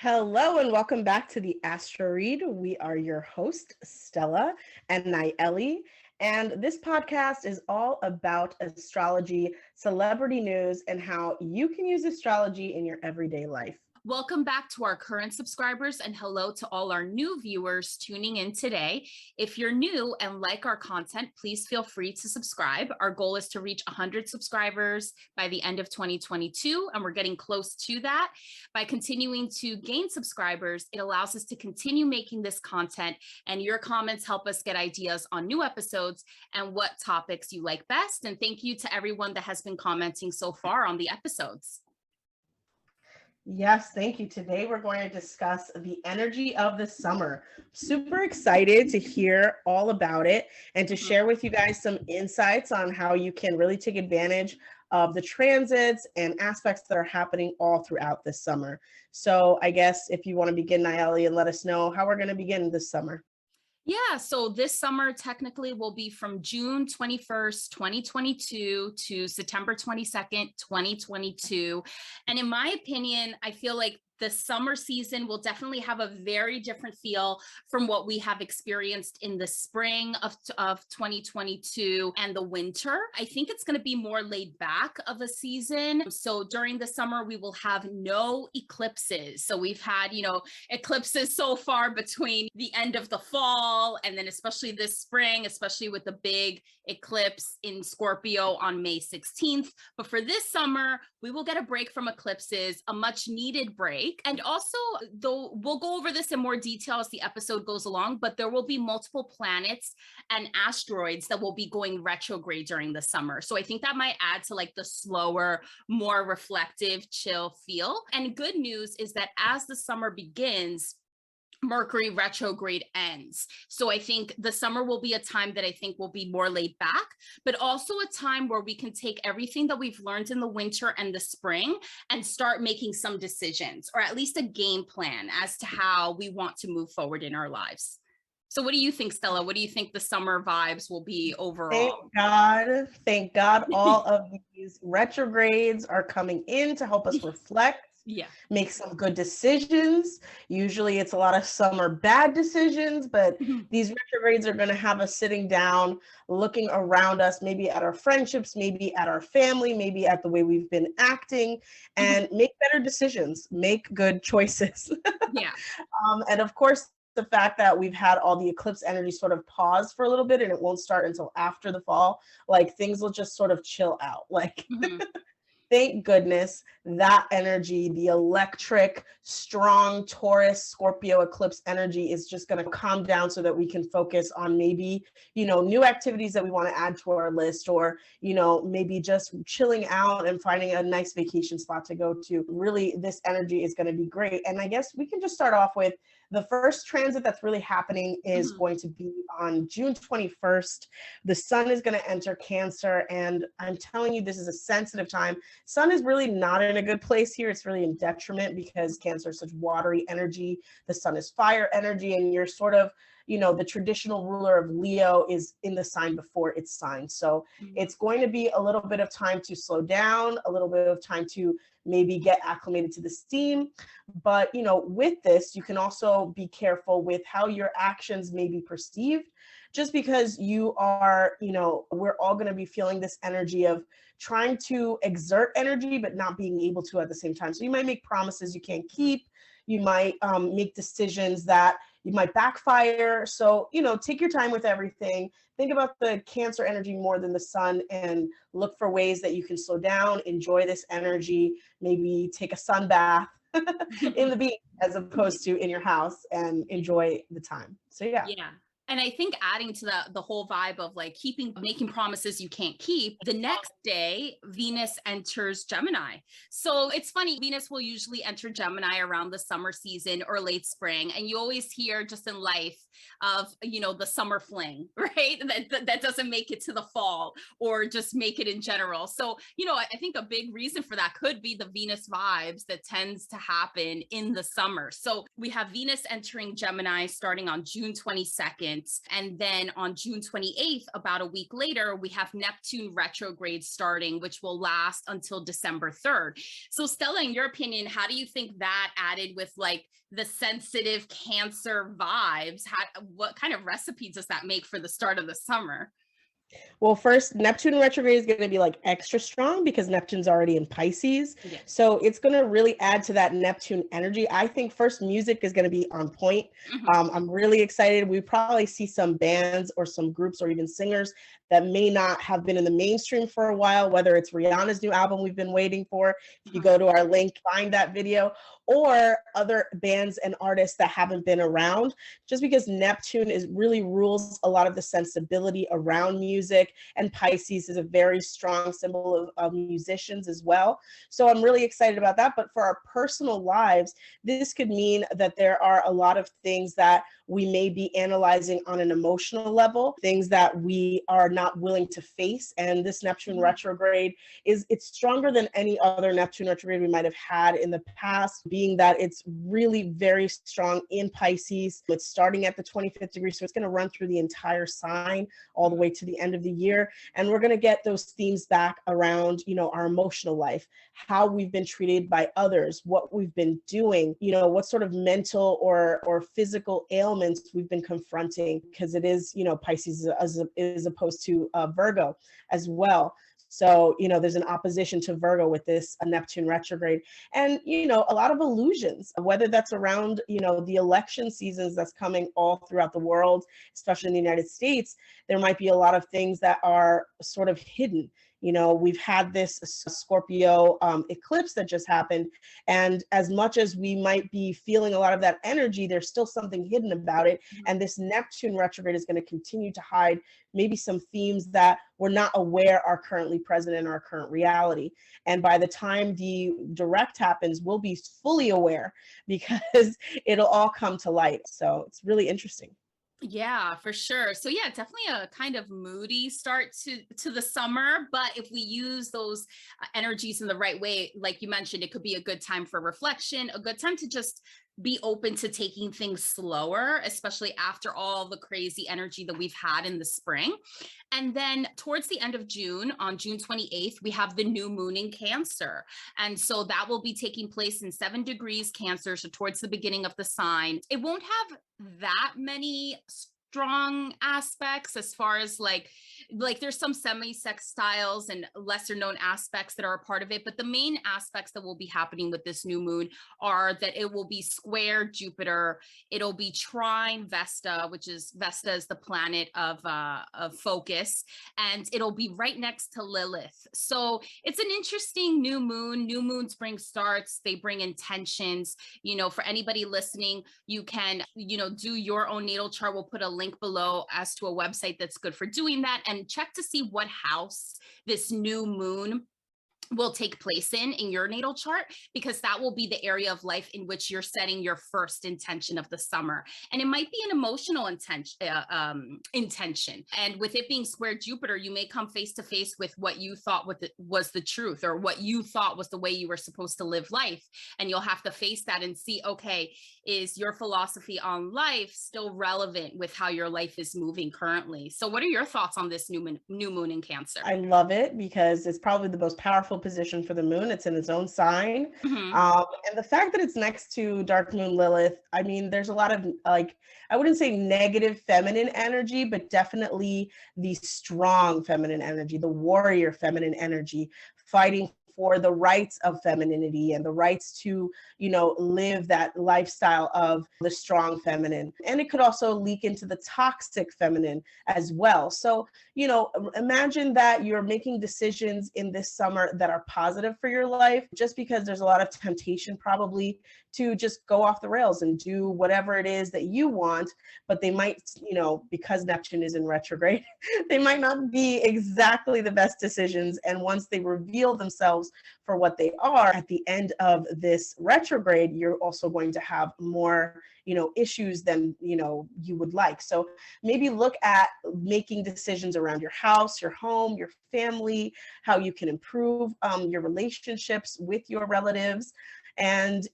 Hello and welcome back to the Astrology. We are your host, Stella and Nayeli. And this podcast is all about astrology, celebrity news, and how you can use astrology in your everyday life. Welcome back to our current subscribers and hello to all our new viewers tuning in today. If you're new and like our content, please feel free to subscribe. Our goal is to reach 100 subscribers by the end of 2022, and we're getting close to that. By continuing to gain subscribers, it allows us to continue making this content, and your comments help us get ideas on new episodes and what topics you like best. And thank you to everyone that has been commenting so far on the episodes. Yes, thank you. Today we're going to discuss the energy of the summer. Super excited to hear all about it and to share with you guys some insights on how you can really take advantage of the transits and aspects that are happening all throughout this summer. So I guess if you want to begin, Nayeli, and let us know how we're going to begin this summer. Yeah, so this summer technically will be from June 21st, 2022 to September 22nd, 2022. And in my opinion, I feel like the summer season will definitely have a very different feel from what we have experienced in the spring of 2022 and the winter. I think it's going to be more laid back of a season. So during the summer, we will have no eclipses. So we've had, eclipses so far between the end of the fall and then especially this spring, especially with the big eclipse in Scorpio on May 16th. But for this summer, we will get a break from eclipses, a much needed break. And also, though we'll go over this in more detail as the episode goes along, but there will be multiple planets and asteroids that will be going retrograde during the summer. So I think that might add to like the slower, more reflective, chill feel. And good news is that as the summer begins, Mercury retrograde ends. So I think the summer will be a time that I think will be more laid back, but also a time where we can take everything that we've learned in the winter and the spring and start making some decisions, or at least a game plan as to how we want to move forward in our lives. So what do you think, Stella? What do you think the summer vibes will be overall? Thank God all of these retrogrades are coming in to help us reflect. Make some good decisions. Usually it's a lot of summer bad decisions, but these retrogrades are going to have us sitting down, looking around us, maybe at our friendships, maybe at our family, maybe at the way we've been acting, and make better decisions, make good choices. And of course, the fact that we've had all the eclipse energy sort of pause for a little bit and it won't start until after the fall, like things will just sort of chill out. Like thank goodness that energy, the electric, strong Taurus, Scorpio eclipse energy is just going to calm down so that we can focus on maybe, new activities that we want to add to our list, or, maybe just chilling out and finding a nice vacation spot to go to. Really, this energy is going to be great. And I guess we can just start off with the first transit that's really happening is going to be on June 21st. The sun is going to enter Cancer, and I'm telling you, this is a sensitive time. Sun is really not in a good place here. It's really in detriment because Cancer is such watery energy. The sun is fire energy, and you're sort of, the traditional ruler of Leo is in the sign before its sign. So it's going to be a little bit of time to slow down, a little bit of time to maybe get acclimated to the steam. But, with this, you can also be careful with how your actions may be perceived, just because you are, we're all going to be feeling this energy of trying to exert energy, but not being able to at the same time. So you might make promises you can't keep. You might make decisions that you might backfire. So, take your time with everything. Think about the Cancer energy more than the sun and look for ways that you can slow down, enjoy this energy, maybe take a sun bath in the beach as opposed to in your house and enjoy the time. So, yeah. And I think adding to the whole vibe of like making promises you can't keep, the next day, Venus enters Gemini. So it's funny, Venus will usually enter Gemini around the summer season or late spring. And you always hear just in life of, the summer fling, right? That doesn't make it to the fall or just make it in general. So, I think a big reason for that could be the Venus vibes that tends to happen in the summer. So we have Venus entering Gemini starting on June 22nd. current. And then on June 28th, about a week later, we have Neptune retrograde starting, which will last until December 3rd. So Stella, in your opinion, how do you think that added with like the sensitive Cancer vibes? What kind of recipe does that make for the start of the summer? Well, first, Neptune retrograde is going to be like extra strong because Neptune's already in Pisces. Yeah. So it's going to really add to that Neptune energy. I think first music is going to be on point. I'm really excited. We probably see some bands or some groups or even singers that may not have been in the mainstream for a while, whether it's Rihanna's new album we've been waiting for. If you go to our link, find that video, or other bands and artists that haven't been around, just because Neptune really rules a lot of the sensibility around music, and Pisces is a very strong symbol of musicians as well. So I'm really excited about that. But for our personal lives, this could mean that there are a lot of things that we may be analyzing on an emotional level, things that we are not willing to face. And this Neptune retrograde it's stronger than any other Neptune retrograde we might have had in the past, being that it's really very strong in Pisces. It's starting at the 25th degree, so it's going to run through the entire sign all the way to the end of the year. And we're going to get those themes back around, our emotional life, how we've been treated by others, what we've been doing, what sort of mental or physical ailments we've been confronting, because it is, Pisces as opposed to Virgo as well. So, there's an opposition to Virgo with this Neptune retrograde, and, a lot of illusions, whether that's around, the election seasons that's coming all throughout the world, especially in the United States. There might be a lot of things that are sort of hidden. We've had this Scorpio eclipse that just happened. And as much as we might be feeling a lot of that energy, there's still something hidden about it. And this Neptune retrograde is going to continue to hide maybe some themes that we're not aware are currently present in our current reality. And by the time the direct happens, we'll be fully aware because it'll all come to light. So it's really interesting. Yeah, for sure. So yeah, definitely a kind of moody start to the summer, but if we use those energies in the right way, like you mentioned, it could be a good time for reflection, a good time to just be open to taking things slower, especially after all the crazy energy that we've had in the spring. And then towards the end of June, on June 28th, we have the new moon in Cancer. And so that will be taking place in 7 degrees Cancer, so towards the beginning of the sign. It won't have that many strong aspects as far as like there's some semi-sextiles and lesser known aspects that are a part of it, but the main aspects that will be happening with this new moon are that it will be square Jupiter, it'll be trine Vesta, which is Vesta is the planet of focus, and it'll be right next to Lilith. So it's an interesting new moon. New moons bring starts, they bring intentions. For anybody listening, you can do your own natal chart. We'll put a link below as to a website that's good for doing that, and check to see what house this new moon will take place in your natal chart, because that will be the area of life in which you're setting your first intention of the summer. And it might be an emotional intention. And with it being square Jupiter, you may come face to face with what you thought was the truth, or what you thought was the way you were supposed to live life. And you'll have to face that and see, okay, is your philosophy on life still relevant with how your life is moving currently? So what are your thoughts on this new moon in Cancer? I love it because it's probably the most powerful position for the moon. It's in its own sign. And the fact that it's next to dark moon Lilith, I mean, there's a lot of I wouldn't say negative feminine energy, but definitely the strong feminine energy, the warrior feminine energy, fighting for the rights of femininity and the rights to, live that lifestyle of the strong feminine. And it could also leak into the toxic feminine as well. So, imagine that you're making decisions in this summer that are positive for your life, just because there's a lot of temptation probably to just go off the rails and do whatever it is that you want, but they might, because Neptune is in retrograde, they might not be exactly the best decisions. And once they reveal themselves for what they are at the end of this retrograde, you're also going to have more, issues than, you would like. So maybe look at making decisions around your house, your home, your family, how you can improve your relationships with your relatives. and,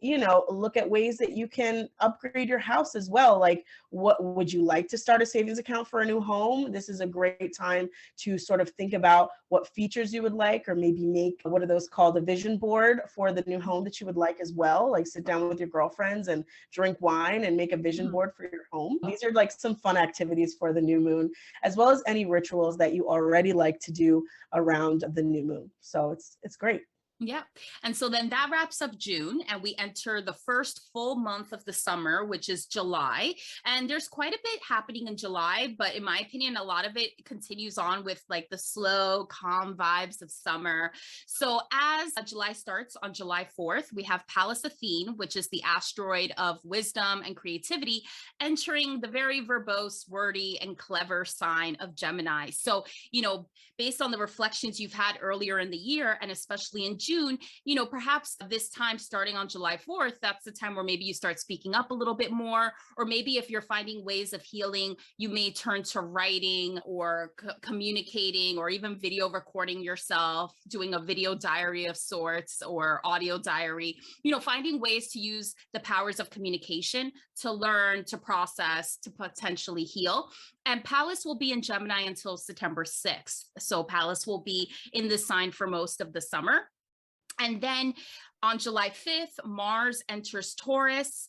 look at ways that you can upgrade your house as well. Like, what would you like to start a savings account for a new home? This is a great time to sort of think about what features you would like, or maybe make, what are those called, a vision board for the new home that you would like as well. Like, sit down with your girlfriends and drink wine and make a vision board for your home. These are like some fun activities for the new moon, as well as any rituals that you already like to do around the new moon. So it's great. Yeah. And so then that wraps up June, and we enter the first full month of the summer, which is July. And there's quite a bit happening in July, but in my opinion, a lot of it continues on with like the slow, calm vibes of summer. So as July starts on July 4th, we have Pallas, which is the asteroid of wisdom and creativity, entering the very verbose, wordy, and clever sign of Gemini. So, based on the reflections you've had earlier in the year, and especially in June, perhaps this time starting on July 4th, that's the time where maybe you start speaking up a little bit more, or maybe if you're finding ways of healing, you may turn to writing or communicating, or even video recording yourself, doing a video diary of sorts or audio diary, finding ways to use the powers of communication to learn, to process, to potentially heal. And Pallas will be in Gemini until September 6th. So Pallas will be in this sign for most of the summer. And then on July 5th, Mars enters Taurus.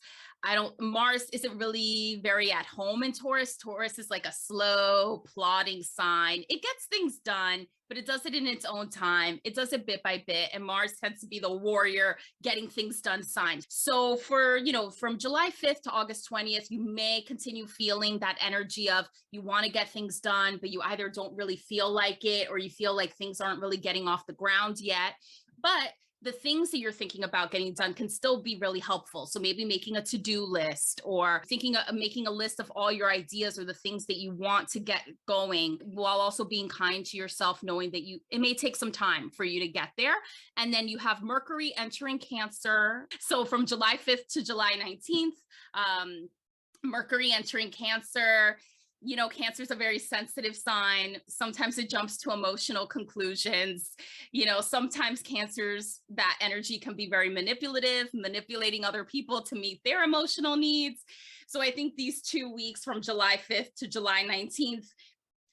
Mars isn't really very at home in Taurus. Taurus is like a slow, plodding sign. It gets things done, but it does it in its own time. It does it bit by bit. And Mars tends to be the warrior, getting things done sign. So from July 5th to August 20th, you may continue feeling that energy of you want to get things done, but you either don't really feel like it, or you feel like things aren't really getting off the ground yet. But the things that you're thinking about getting done can still be really helpful. So maybe making a to-do list, or making a list of all your ideas or the things that you want to get going, while also being kind to yourself, knowing that it may take some time for you to get there. And then you have Mercury entering Cancer. So from July 5th to July 19th, Mercury entering Cancer. Cancer is a very sensitive sign. Sometimes it jumps to emotional conclusions. Sometimes Cancer's, that energy can be very manipulative, manipulating other people to meet their emotional needs. So I think these 2 weeks from July 5th to July 19th,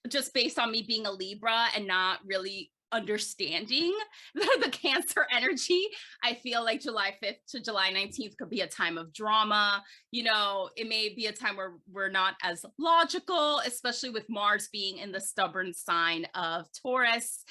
just based on me being a Libra and not really understanding the Cancer energy, I feel like July 5th to July 19th could be a time of drama. It may be a time where we're not as logical, especially with Mars being in the stubborn sign of Taurus.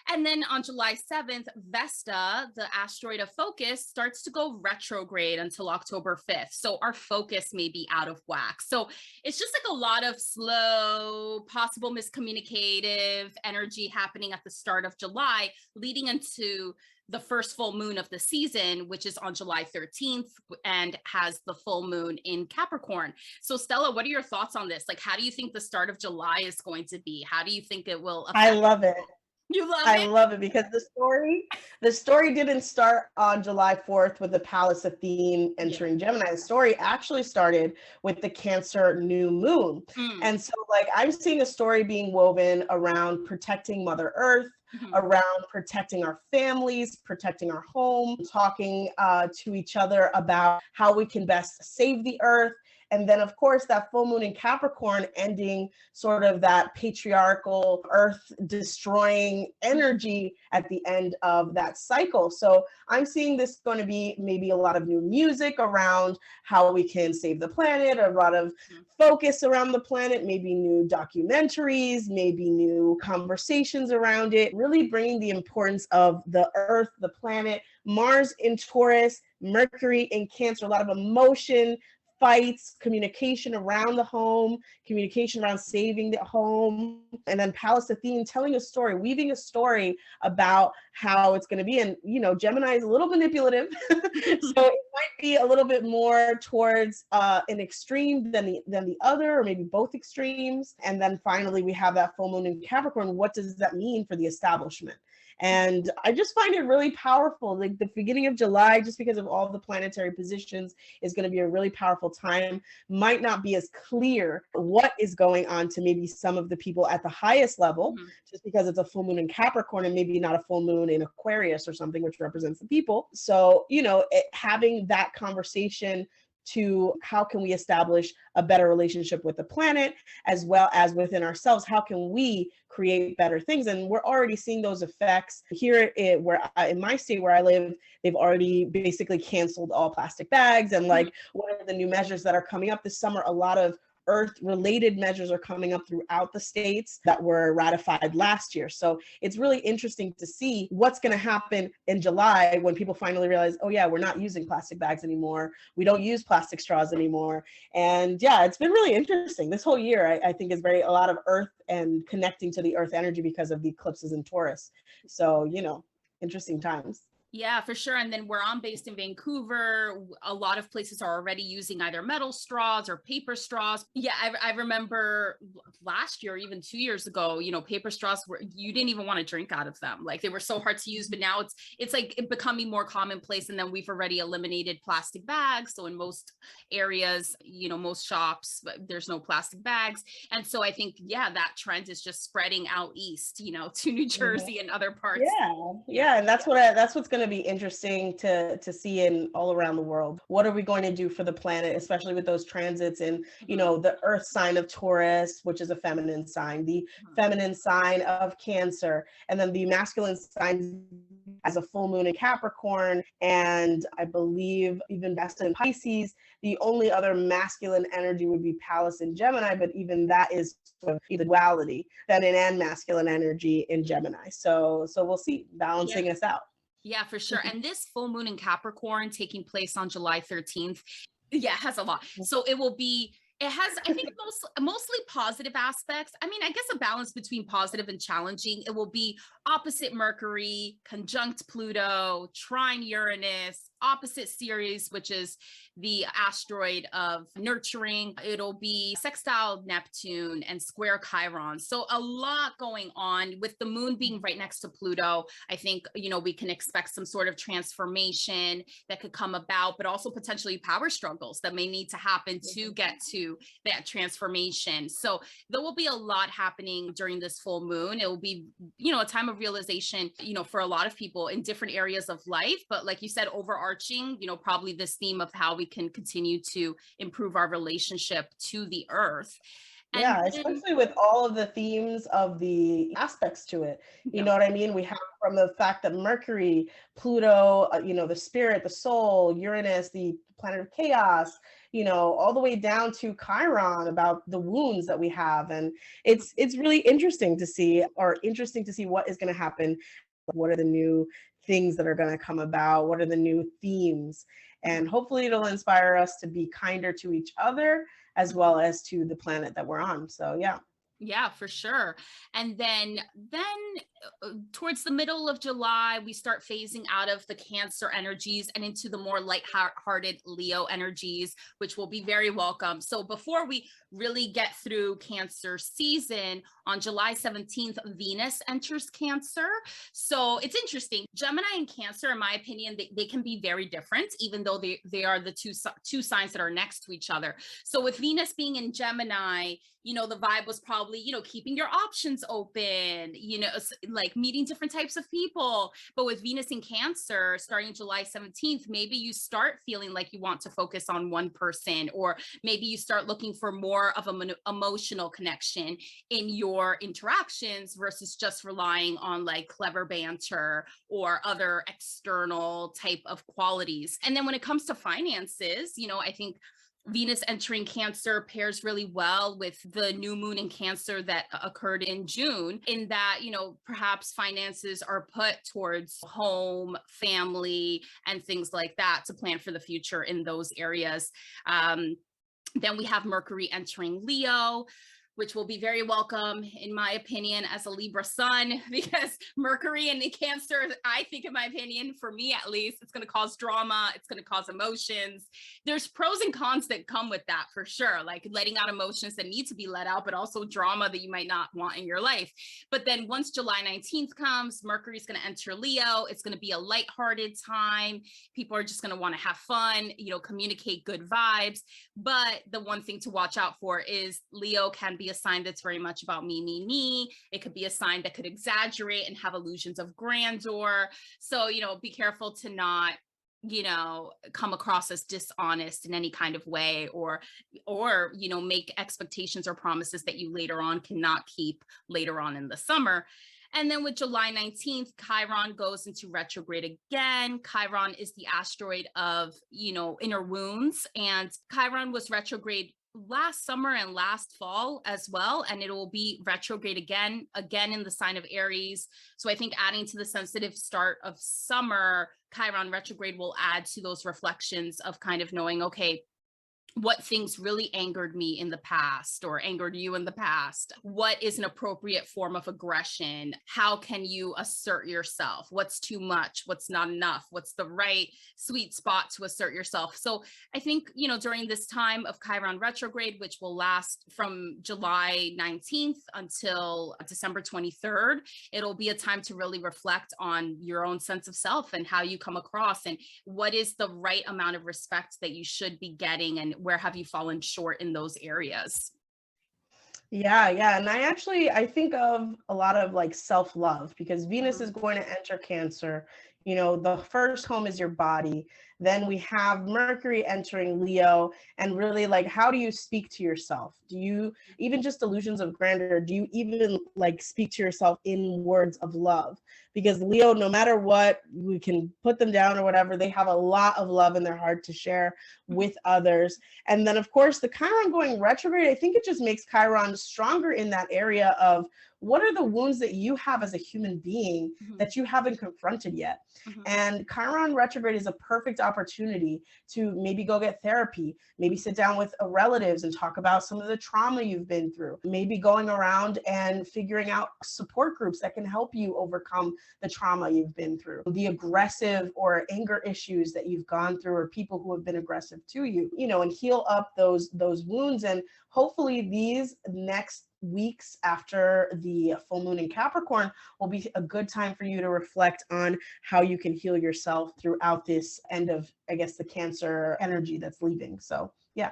And then on July 7th, Vesta, the asteroid of focus, starts to go retrograde until October 5th. So our focus may be out of whack. So it's just like a lot of slow, possible miscommunicative energy happening at the start of July, leading into the first full moon of the season, which is on July 13th and has the full moon in Capricorn. So Stella, what are your thoughts on this? Like, how do you think the start of July is going to be? How do you think it will affect? I love it. You love it? I love it because the story didn't start on July 4th with the Pallas entering Gemini. The story actually started with the Cancer new moon. And so I'm seeing a story being woven around protecting Mother Earth, around protecting our families, protecting our home, talking to each other about how we can best save the earth. And then, of course, that full moon in Capricorn ending sort of that patriarchal, earth-destroying energy at the end of that cycle. So I'm seeing this going to be maybe a lot of new music around how we can save the planet, a lot of focus around the planet, maybe new documentaries, maybe new conversations around it, really bringing the importance of the earth, the planet, Mars in Taurus, Mercury in Cancer, a lot of emotion, fights, communication around the home, communication around saving the home, and then Pallas telling a story, weaving a story about how it's going to be. And, Gemini is a little manipulative, so it might be a little bit more towards an extreme than the other, or maybe both extremes. And then finally, we have that full moon in Capricorn. What does that mean for the establishment? And I just find it really powerful. Like the beginning of July, just because of all the planetary positions, is going to be a really powerful time. Might not be as clear what is going on to maybe some of the people at the highest level, just because it's a full moon in Capricorn and maybe not a full moon in Aquarius or something, which represents the people. So, having that conversation to how can we establish a better relationship with the planet as well as within ourselves? How can we create better things? And we're already seeing those effects here in my state where I live. They've already basically canceled all plastic bags. And like, what are the new measures that are coming up this summer? A lot of Earth-related measures are coming up throughout the states that were ratified last year. So it's really interesting to see what's going to happen in July when people finally realize, oh yeah, we're not using plastic bags anymore. We don't use plastic straws anymore. And yeah, it's been really interesting. This whole year, I think, is a lot of Earth and connecting to the Earth energy because of the eclipses in Taurus. So, interesting times. Yeah, for sure. And then where I'm based in Vancouver, a lot of places are already using either metal straws or paper straws. Yeah, I remember last year, even 2 years ago, paper straws you didn't even want to drink out of them. Like they were so hard to use, but now it's like becoming more commonplace. And then we've already eliminated plastic bags. So in most areas, most shops, there's no plastic bags. And so I think, yeah, that trend is just spreading out east, to New Jersey and other parts. Yeah. And that's what's going to be interesting to see in all around the world. What are we going to do for the planet, especially with those transits in, the Earth sign of Taurus, which is a feminine sign, the feminine sign of Cancer, and then the masculine sign as a full moon in Capricorn, and I believe even best in Pisces. The only other masculine energy would be Pallas in Gemini, but even that is sort of the duality, feminine and masculine energy in Gemini. So we'll see, balancing us out. Yeah, for sure. And this full moon in Capricorn taking place on July 13th, has a lot. So it has, I think, mostly positive aspects. I mean, I guess a balance between positive and challenging. It will be opposite Mercury, conjunct Pluto, trine Uranus, opposite Ceres, which is the asteroid of nurturing. It'll be sextile Neptune and square Chiron. So a lot going on with the moon being right next to Pluto. I think, we can expect some sort of transformation that could come about, but also potentially power struggles that may need to happen to get to that transformation. So there will be a lot happening during this full moon. It will be, a time of realization, for a lot of people in different areas of life. But like you said, overarching, probably this theme of how we can continue to improve our relationship to the Earth. Especially with all of the themes of the aspects to it. You know what I mean? We have from the fact that Mercury, Pluto, the spirit, the soul, Uranus, the planet of chaos, all the way down to Chiron about the wounds that we have. And it's really interesting to see what is going to happen. What are the new things that are going to come about? What are the new themes? And hopefully it'll inspire us to be kinder to each other as well as to the planet that we're on. So yeah. Yeah, for sure. And then towards the middle of July, we start phasing out of the Cancer energies and into the more lighthearted Leo energies, which will be very welcome. So before we really get through Cancer season, on July 17th, Venus enters Cancer. So it's interesting. Gemini and Cancer, in my opinion, they can be very different, even though they are the two signs that are next to each other. So with Venus being in Gemini, the vibe was probably, keeping your options open, like meeting different types of people. But with Venus in Cancer, starting July 17th, maybe you start feeling like you want to focus on one person, or maybe you start looking for more of an emotional connection in your interactions versus just relying on like clever banter or other external type of qualities. And then when it comes to finances, I think Venus entering Cancer pairs really well with the new moon in Cancer that occurred in June, in that, perhaps finances are put towards home, family, and things like that to plan for the future in those areas. Then we have Mercury entering Leo. which will be very welcome, in my opinion, as a Libra sun, because Mercury in the Cancer, I think, in my opinion, for me at least, it's going to cause drama. It's going to cause emotions. There's pros and cons that come with that, for sure, like letting out emotions that need to be let out, but also drama that you might not want in your life. But then once July 19th comes, Mercury is going to enter Leo. It's going to be a lighthearted time. People are just going to want to have fun, communicate good vibes. But the one thing to watch out for is Leo can be a sign that's very much about me. It could be a sign that could exaggerate and have illusions of grandeur. So, be careful to not come across as dishonest in any kind of way, or make expectations or promises that you later on cannot keep later on in the summer. And then with July 19th, Chiron goes into retrograde again. Chiron is the asteroid of, inner wounds, and Chiron was retrograde last summer and last fall as well, and it will be retrograde again in the sign of Aries. So I think adding to the sensitive start of summer, Chiron retrograde will add to those reflections of kind of knowing, okay, what things really angered me in the past or angered you in the past? What is an appropriate form of aggression? How can you assert yourself? What's too much? What's not enough? What's the right sweet spot to assert yourself? So I think, during this time of Chiron retrograde, which will last from July 19th until December 23rd, it'll be a time to really reflect on your own sense of self and how you come across and what is the right amount of respect that you should be getting, and where have you fallen short in those areas? Yeah. And I think of a lot of like self-love, because Venus is going to enter Cancer. The first home is your body. Then we have Mercury entering Leo, and really, like, how do you speak to yourself? Do you even just illusions of grandeur? Do you even like speak to yourself in words of love? Because Leo, no matter what, we can put them down or whatever, they have a lot of love in their heart to share with others. And then, of course, the Chiron going retrograde, I think it just makes Chiron stronger in that area of what are the wounds that you have as a human being that you haven't confronted yet? And Chiron retrograde is a perfect opportunity to maybe go get therapy, maybe sit down with relatives and talk about some of the trauma you've been through, maybe going around and figuring out support groups that can help you overcome the trauma you've been through, the aggressive or anger issues that you've gone through, or people who have been aggressive to you, and heal up those wounds. And hopefully these next weeks after the full moon in Capricorn will be a good time for you to reflect on how you can heal yourself throughout this end of, I guess, the Cancer energy that's leaving. So yeah.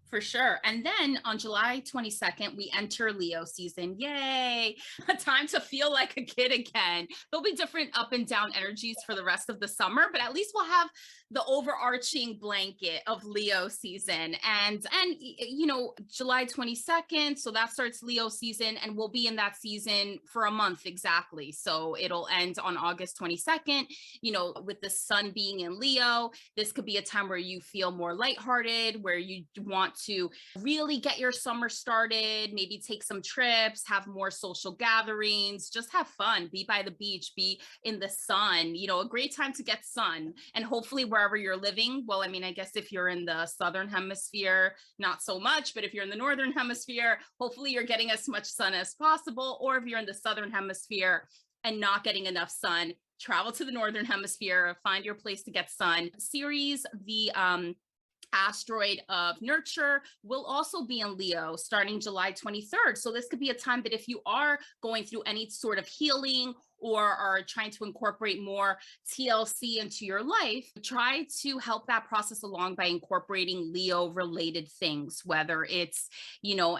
For sure. And then on July 22nd, we enter Leo season. Yay! A time to feel like a kid again. There'll be different up and down energies for the rest of the summer, but at least we'll have the overarching blanket of Leo season. And July 22nd, so that starts Leo season, and we'll be in that season for a month exactly. So it'll end on August 22nd, with the sun being in Leo. This could be a time where you feel more lighthearted, where you want to really get your summer started, maybe take some trips, have more social gatherings, just have fun, be by the beach, be in the sun, a great time to get sun. And hopefully wherever you're living, well, I guess if you're in the southern hemisphere, not so much, but if you're in the northern hemisphere, hopefully you're getting as much sun as possible. Or if you're in the southern hemisphere and not getting enough sun, travel to the northern hemisphere, find your place to get sun. Ceres, the asteroid of nurture, will also be in Leo starting July 23rd. So this could be a time that if you are going through any sort of healing or are trying to incorporate more TLC into your life, try to help that process along by incorporating Leo related things, whether it's,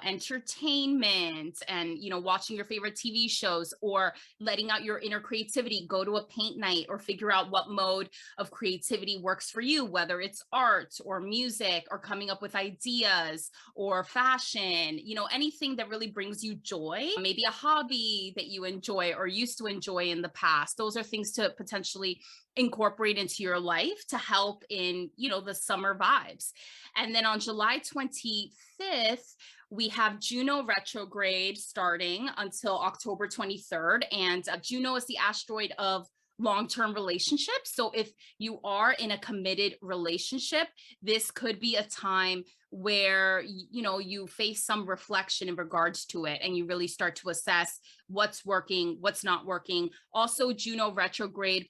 entertainment and, watching your favorite TV shows, or letting out your inner creativity, go to a paint night, or figure out what mode of creativity works for you, whether it's art or music or coming up with ideas or fashion, anything that really brings you joy, maybe a hobby that you enjoy or used to enjoy in the past. Those are things to potentially incorporate into your life to help in, the summer vibes. And then on July 25th, we have Juno retrograde starting until October 23rd. And Juno is the asteroid of long-term relationships. So if you are in a committed relationship, this could be a time where, you know, you face some reflection in regards to it, and you really start to assess what's working, what's not working. Also, Juno retrograde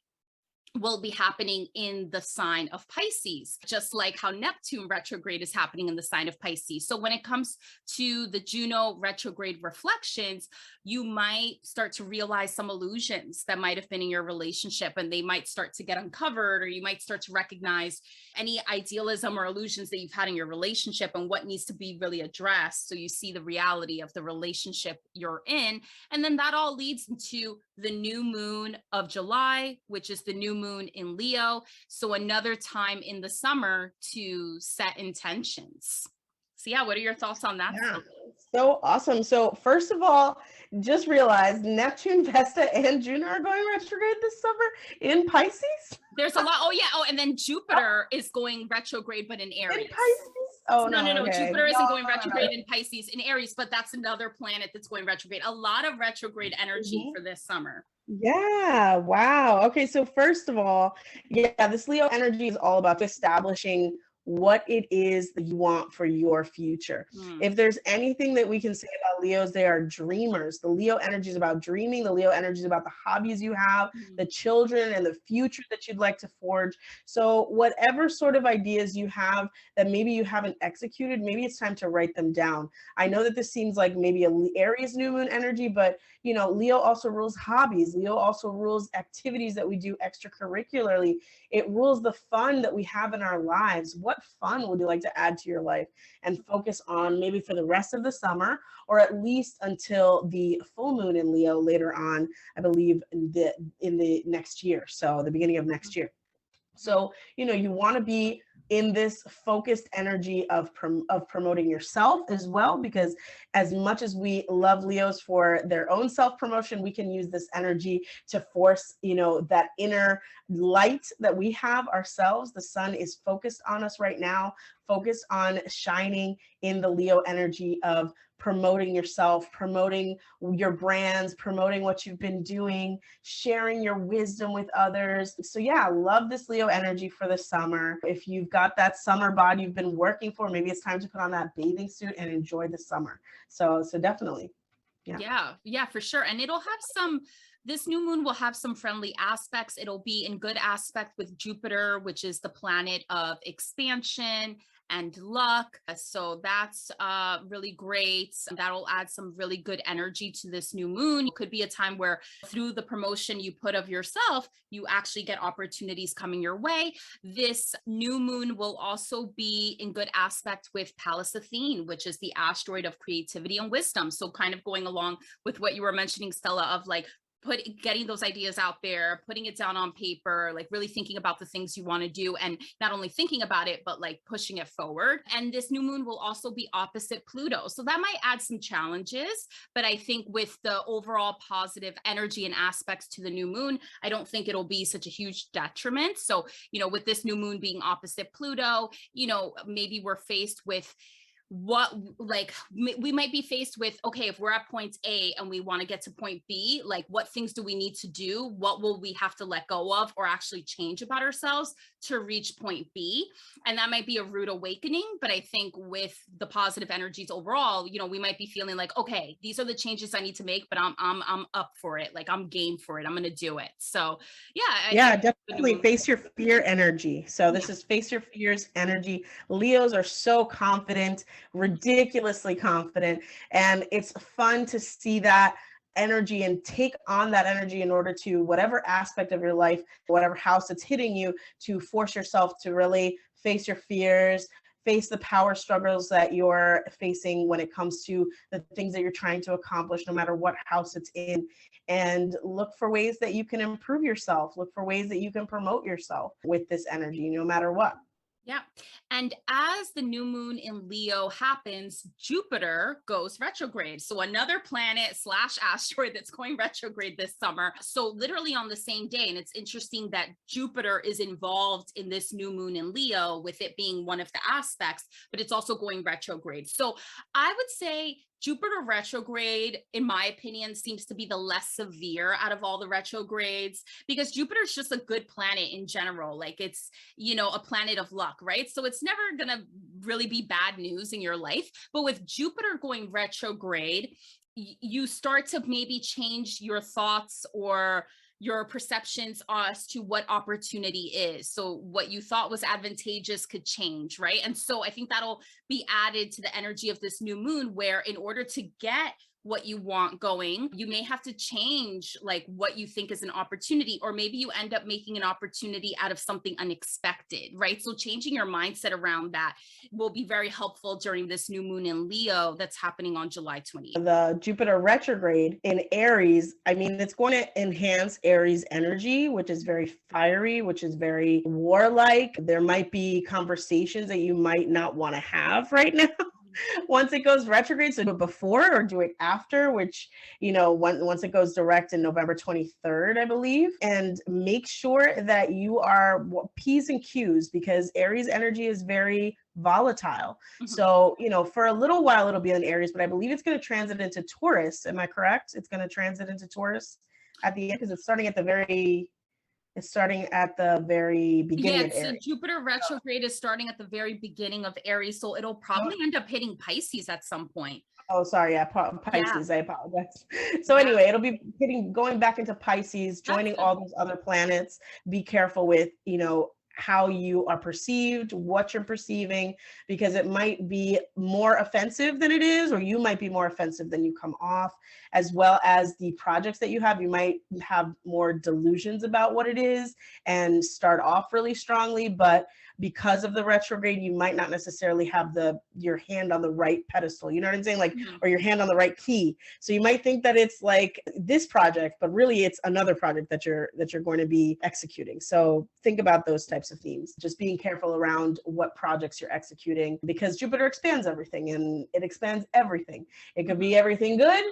will be happening in the sign of Pisces, just like how Neptune retrograde is happening in the sign of Pisces. So when it comes to the Juno retrograde reflections, you might start to realize some illusions that might have been in your relationship, and they might start to get uncovered, or you might start to recognize any idealism or illusions that you've had in your relationship and what needs to be really addressed. So you see the reality of the relationship you're in. And then that all leads into the new moon of July, which is the new moon in Leo. So another time in the summer to set intentions. So yeah, what are your thoughts on that? Yeah, so awesome. So first of all, just realized Neptune, Vesta, and Juno are going retrograde this summer in Pisces. There's a lot. Oh yeah. Oh, and then Jupiter is going retrograde, but in Aries. In Pisces? Oh no. Okay. Jupiter isn't going retrograde in Pisces, in Aries, but that's another planet that's going retrograde. A lot of retrograde energy for this summer. Yeah. Wow. Okay. So first of all, yeah, this Leo energy is all about establishing what it is that you want for your future. If there's anything that we can say about Leos, they are dreamers. The Leo energy is about dreaming. The Leo energy is about the hobbies you have, the children, and the future that you'd like to forge. So whatever sort of ideas you have that maybe you haven't executed, maybe it's time to write them down. I know that this seems like maybe a Aries new moon energy, but you know, Leo also rules hobbies. Leo also rules activities that we do extracurricularly. It rules the fun that we have in our lives. What fun would you like to add to your life and focus on maybe for the rest of the summer, or at least until the full moon in Leo later on, I believe in the next year. So the beginning of next year. So, you know, you want to be in this focused energy of promoting yourself as well, because as much as we love Leos for their own self-promotion, we can use this energy to force, you know, that inner light that we have ourselves. The sun is focused on us right now, focused on shining in the Leo energy of promoting yourself, promoting your brands, promoting what you've been doing, sharing your wisdom with others. So yeah, love this Leo energy for the summer. If you've got that summer body you've been working for, maybe it's time to put on that bathing suit and enjoy the summer. So definitely. Yeah, for sure. And it'll have this new moon will have some friendly aspects. It'll be in good aspect with Jupiter, which is the planet of expansion and luck. So that's really great. That'll add some really good energy to this new moon. It could be a time where through the promotion you put of yourself, you actually get opportunities coming your way. This new moon will also be in good aspect with Pallas, which is the asteroid of creativity and wisdom. So kind of going along with what you were mentioning, Stella, of like getting those ideas out there, putting it down on paper, like really thinking about the things you want to do, and not only thinking about it, but like pushing it forward. And this new moon will also be opposite Pluto. So that might add some challenges, but I think with the overall positive energy and aspects to the new moon, I don't think it'll be such a huge detriment. So, you know, with this new moon being opposite Pluto, you know, maybe we're faced with we might be faced with, okay, if we're at point A and we want to get to point B, like what things do we need to do? What will we have to let go of or actually change about ourselves to reach point B? And that might be a rude awakening, but I think with the positive energies overall, you know, we might be feeling like, okay, these are the changes I need to make, but I'm up for it. Like I'm game for it. I'm going to do it. So yeah. Definitely face your fear energy. So this is face your fears energy. Leos are so confident, ridiculously confident, and it's fun to see that energy and take on that energy in order to whatever aspect of your life, whatever house it's hitting you, to force yourself to really face your fears, face the power struggles that you're facing when it comes to the things that you're trying to accomplish, no matter what house it's in, and look for ways that you can improve yourself, look for ways that you can promote yourself with this energy, no matter what. Yeah. And as the new moon in Leo happens, Jupiter goes retrograde. So another planet / asteroid that's going retrograde this summer. So literally on the same day. And it's interesting that Jupiter is involved in this new moon in Leo, with it being one of the aspects, but it's also going retrograde. So I would say Jupiter retrograde, in my opinion, seems to be the less severe out of all the retrogrades, because Jupiter is just a good planet in general. Like it's, a planet of luck, right? So it's never going to really be bad news in your life. But with Jupiter going retrograde, you start to maybe change your thoughts or your perceptions as to what opportunity is. So what you thought was advantageous could change, right? And so I think that'll be added to the energy of this new moon, where in order to get what you want going, you may have to change like what you think is an opportunity, or maybe you end up making an opportunity out of something unexpected, right? So changing your mindset around that will be very helpful during this new moon in Leo that's happening on July 28th. The Jupiter retrograde in Aries, I mean, it's going to enhance Aries energy, which is very fiery, which is very warlike. There might be conversations that you might not want to have right now. Once it goes retrograde, so do it before or do it after, which, once it goes direct in November 23rd, I believe, and make sure that you are P's and Q's, because Aries energy is very volatile. Mm-hmm. So, for a little while it'll be in Aries, but I believe it's going to transit into Taurus. Am I correct? It's going to transit into Taurus at the end, because it's starting at the very beginning of Aries. So Jupiter retrograde is starting at the very beginning of Aries, so it'll probably end up hitting Pisces at some point. Oh, sorry, Pisces. Yeah. I apologize. So anyway, it'll be going back into Pisces, joining all those other planets. Be careful with, how you are perceived, what you're perceiving, because it might be more offensive than it is, or you might be more offensive than you come off, as well as the projects that you have. You might have more delusions about what it is and start off really strongly, but because of the retrograde, you might not necessarily have your hand on the right pedestal. You know what I'm saying? Like, or your hand on the right key. So you might think that it's like this project, but really it's another project that you're going to be executing. So think about those types of themes. Just being careful around what projects you're executing, because Jupiter expands everything, and it expands everything. It could be everything good,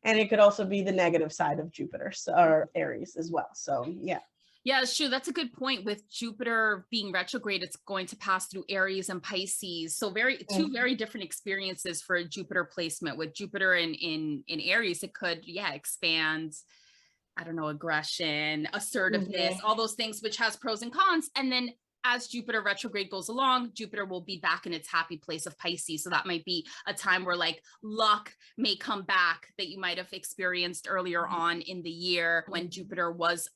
and it could also be the negative side of Jupiter or Aries as well. So yeah. Yeah, it's true. That's a good point. With Jupiter being retrograde, it's going to pass through Aries and Pisces. So two very different experiences for a Jupiter placement. With Jupiter in Aries, it could, expand, I don't know, aggression, assertiveness, all those things, which has pros and cons. And then as Jupiter retrograde goes along, Jupiter will be back in its happy place of Pisces. So that might be a time where like luck may come back that you might have experienced earlier on in the year when Jupiter was,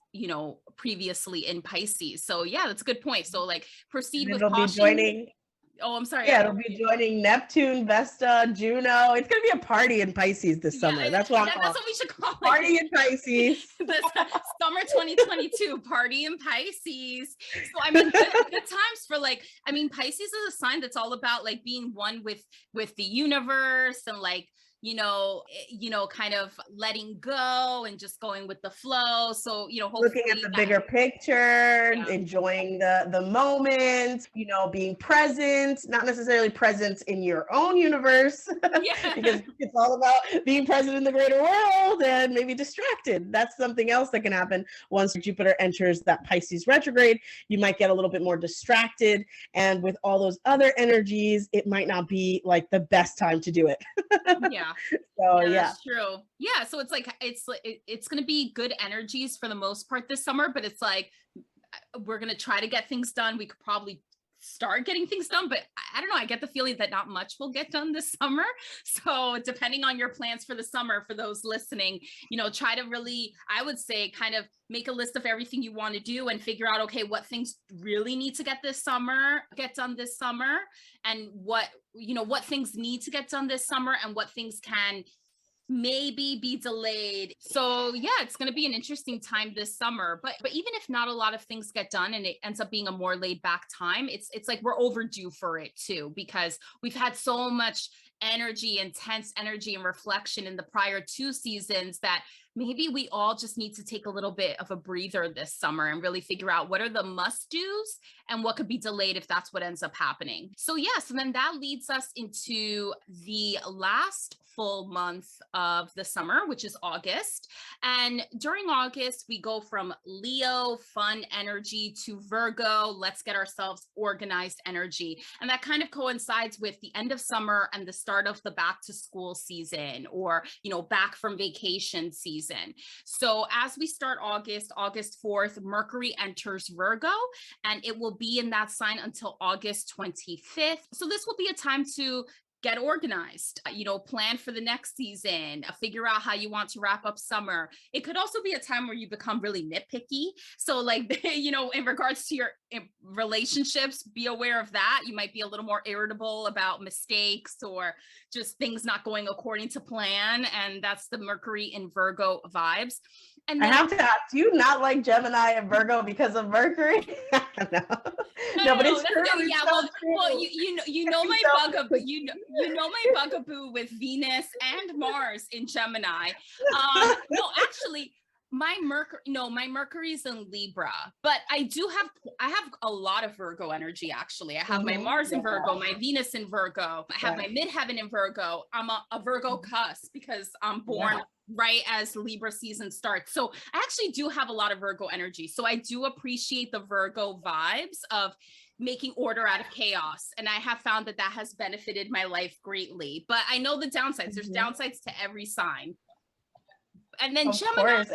previously in Pisces. So yeah, that's a good point. So like proceed with caution. Oh, I'm sorry. Yeah, it'll be joining Neptune, Vesta, Juno. It's going to be a party in Pisces this summer. That's what that's what we should call it. Party in Pisces. The summer 2022 party in Pisces. So I mean, good times for Pisces is a sign that's all about like being one with the universe and like, kind of letting go and just going with the flow. So, hopefully looking at the bigger picture, enjoying the moment, being present, not necessarily present in your own universe, because it's all about being present in the greater world and maybe distracted. That's something else that can happen once Jupiter enters that Pisces retrograde. You might get a little bit more distracted, and with all those other energies, it might not be like the best time to do it. So that's true. Yeah, so it's like it's going to be good energies for the most part this summer, but it's like we're going to try to get things done. We could probably start getting things done, but I don't know, I get the feeling that not much will get done this summer. So depending on your plans for the summer, for those listening, try to really, I would say, kind of make a list of everything you want to do and figure out, okay, what things really need to get done this summer, and what things need to get done this summer, and what things can maybe be delayed. So yeah, it's going to be an interesting time this summer, but even if not a lot of things get done and it ends up being a more laid back time, it's like we're overdue for it too, because we've had so much energy, intense energy and reflection in the prior two seasons that maybe we all just need to take a little bit of a breather this summer and really figure out what are the must-dos and what could be delayed if that's what ends up happening. So yes, and then that leads us into the last full month of the summer, which is August. And during August, we go from Leo, fun energy, to Virgo, let's get ourselves organized energy. And that kind of coincides with the end of summer and the start of the back to school season, or, back from vacation season. So as we start August 4th, Mercury enters Virgo, and it will be in that sign until August 25th. So this will be a time to get organized, plan for the next season, figure out how you want to wrap up summer. It could also be a time where you become really nitpicky. So in regards to your relationships, be aware of that. You might be a little more irritable about mistakes or just things not going according to plan. And that's the Mercury in Virgo vibes. And then, I have to ask, do you not like Gemini and Virgo because of Mercury? No, but it's true. Yeah, well, you know my bugaboo. You know my bugaboo with Venus and Mars in Gemini. No, actually, my Mercury's in Libra, but I have a lot of Virgo energy. Actually, I have my Mars in Virgo, my Venus in Virgo. I have my midheaven in Virgo. I'm a Virgo cusp because I'm born right as Libra season starts. So I actually do have a lot of Virgo energy. So I do appreciate the Virgo vibes of making order out of chaos. And I have found that has benefited my life greatly. But I know the downsides. There's downsides to every sign. And then Gemini. Course.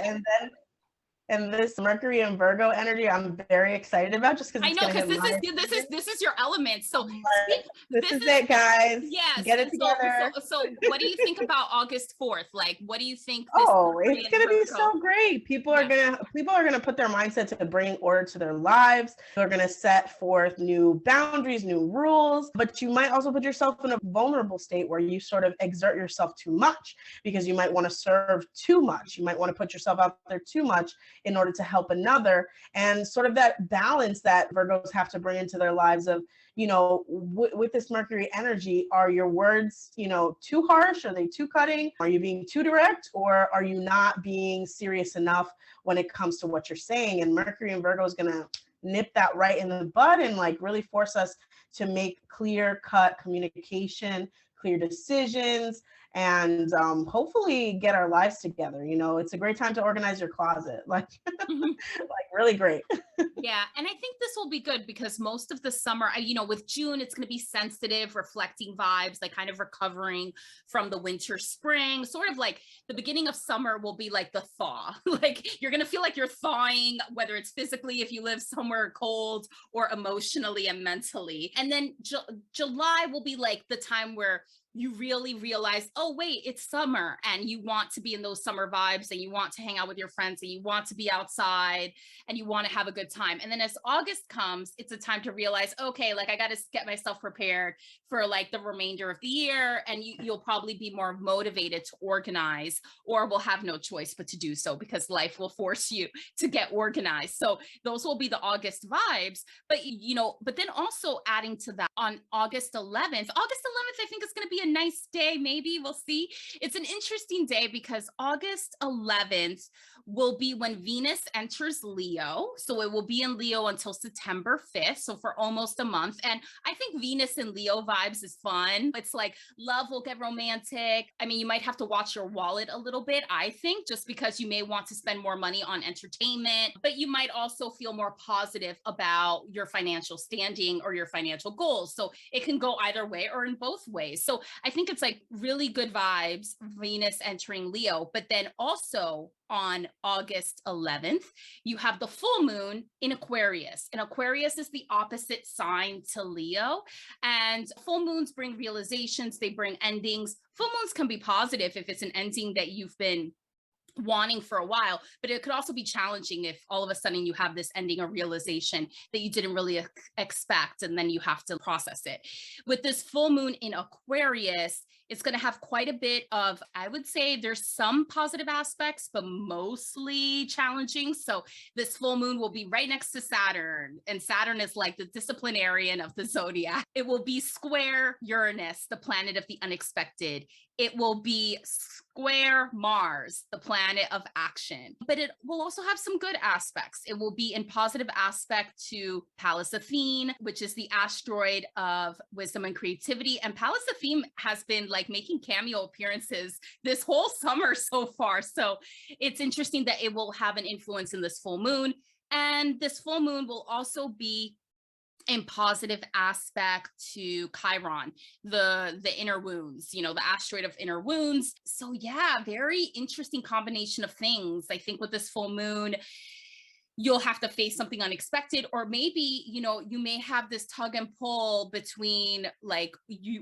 And this Mercury and Virgo energy, I'm very excited about, just because I know, because this is your element. So this is it, guys. Yes. Get it together. So what do you think about August 4th? Like, what do you think? It's gonna be so great. People are gonna put their mindset to bring order to their lives. They're gonna set forth new boundaries, new rules. But you might also put yourself in a vulnerable state where you sort of exert yourself too much, because you might want to serve too much. You might want to put yourself out there too much in order to help another, and sort of that balance that Virgos have to bring into their lives of, with this Mercury energy, are your words, too harsh? Are they too cutting? Are you being too direct? Or are you not being serious enough when it comes to what you're saying? And Mercury and Virgo is going to nip that right in the bud and really force us to make clear cut communication, clear decisions, and hopefully get our lives together. It's a great time to organize your closet, really great. Yeah, and I think this will be good because most of the summer, with June, it's going to be sensitive, reflecting vibes, like kind of recovering from the winter, spring, sort of like the beginning of summer will be like the thaw. Like you're going to feel like you're thawing, whether it's physically, if you live somewhere cold, or emotionally and mentally. And then July will be like the time where you really realize, oh, wait, it's summer, and you want to be in those summer vibes, and you want to hang out with your friends, and you want to be outside, and you want to have a good time. And then as August comes, it's a time to realize, okay, I got to get myself prepared for the remainder of the year. And you'll probably be more motivated to organize, or will have no choice but to do so because life will force you to get organized. So those will be the August vibes. But, but then also adding to that, on August 11th, I think is going to be a nice day. Maybe we'll see. It's an interesting day because August 11th will be when Venus enters Leo. So it will be in Leo until September 5th. So for almost a month. And I think Venus and Leo vibes is fun. It's like love will get romantic. I mean, you might have to watch your wallet a little bit, I think, just because you may want to spend more money on entertainment, but you might also feel more positive about your financial standing or your financial goals. So it can go either way or in both ways. So I think it's really good vibes, Venus entering Leo. But then also on August 11th, you have the full moon in Aquarius. And Aquarius is the opposite sign to Leo. And full moons bring realizations, they bring endings. Full moons can be positive if it's an ending that you've been wanting for a while, but it could also be challenging if all of a sudden you have this ending or realization that you didn't really expect, and then you have to process it. With this full moon in Aquarius, it's going to have quite a bit of, I would say there's some positive aspects, but mostly challenging. So this full moon will be right next to Saturn, and Saturn is like the disciplinarian of the zodiac. It will be square Uranus, the planet of the unexpected. It will be square Mars, the planet of action. But it will also have some good aspects. It will be in positive aspect to Pallas, which is the asteroid of wisdom and creativity. And Pallas has been like making cameo appearances this whole summer so far. So it's interesting that it will have an influence in this full moon. And this full moon will also be in positive aspect to Chiron, the inner wounds, you know, the asteroid of inner wounds. So yeah, very interesting combination of things. I think with this full moon, you'll have to face something unexpected, or maybe, you know, you may have this tug and pull between like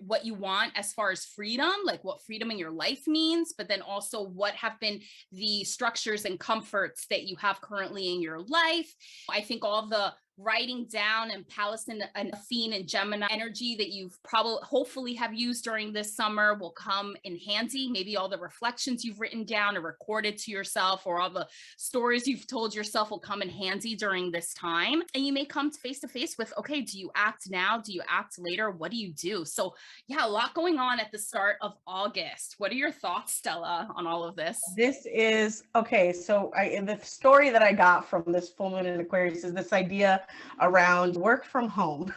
what you want as far as freedom, like what freedom in your life means, but then also what have been the structures and comforts that you have currently in your life. I think all the writing down and Pallas and Athene and Gemini energy that you've hopefully have used during this summer will come in handy. Maybe all the reflections you've written down or recorded to yourself, or all the stories you've told yourself will come in handy during this time. And you may come face to face with, okay, do you act now? Do you act later? What do you do? So yeah, a lot going on at the start of August. What are your thoughts, Stella, on all of this? This is, okay, so the story that I got from this full moon in Aquarius is this idea around work from home.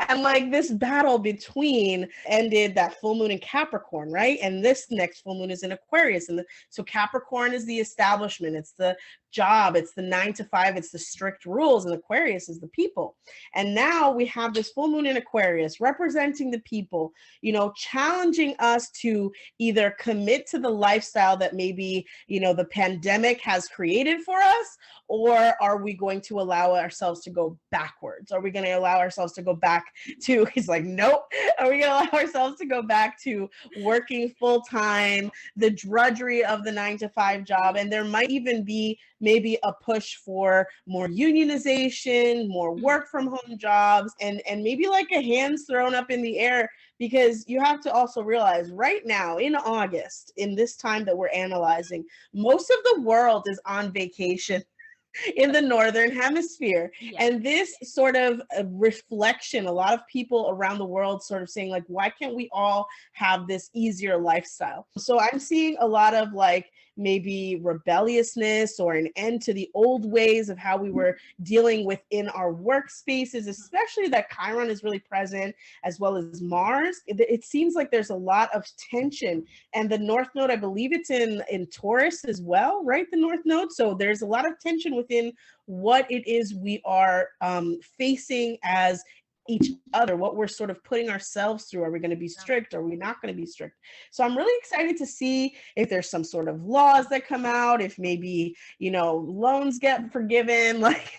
And like this battle between ended that full moon in Capricorn, right? And this next full moon is in Aquarius. And so Capricorn is the establishment. It's the job. It's the 9 to 5. It's the strict rules. And Aquarius is the people. And now we have this full moon in Aquarius representing the people, you know, challenging us to either commit to the lifestyle that maybe, you know, the pandemic has created for us, or are we going to allow ourselves to go backwards? Are we going to allow ourselves to go back to, he's like, nope. Are we going to allow ourselves to go back to working full time, the drudgery of the 9 to 5 job? And there might even be maybe a push for more unionization, more work from home jobs, and maybe like a hands thrown up in the air, because you have to also realize right now in August, in this time that we're analyzing, most of the world is on vacation in the Northern Hemisphere. Yeah. And this sort of reflection, a lot of people around the world sort of saying like, why can't we all have this easier lifestyle? So I'm seeing a lot of like maybe rebelliousness or an end to the old ways of how we were dealing within our workspaces, especially that Chiron is really present, as well as Mars. It seems like there's a lot of tension. And the North Node, I believe it's in Taurus as well, right? The North Node. So there's a lot of tension within what it is we are facing as each other, what we're sort of putting ourselves through. Are we going to be strict? Are we not going to be strict? So I'm really excited to see if there's some sort of laws that come out, if maybe, you know, loans get forgiven, like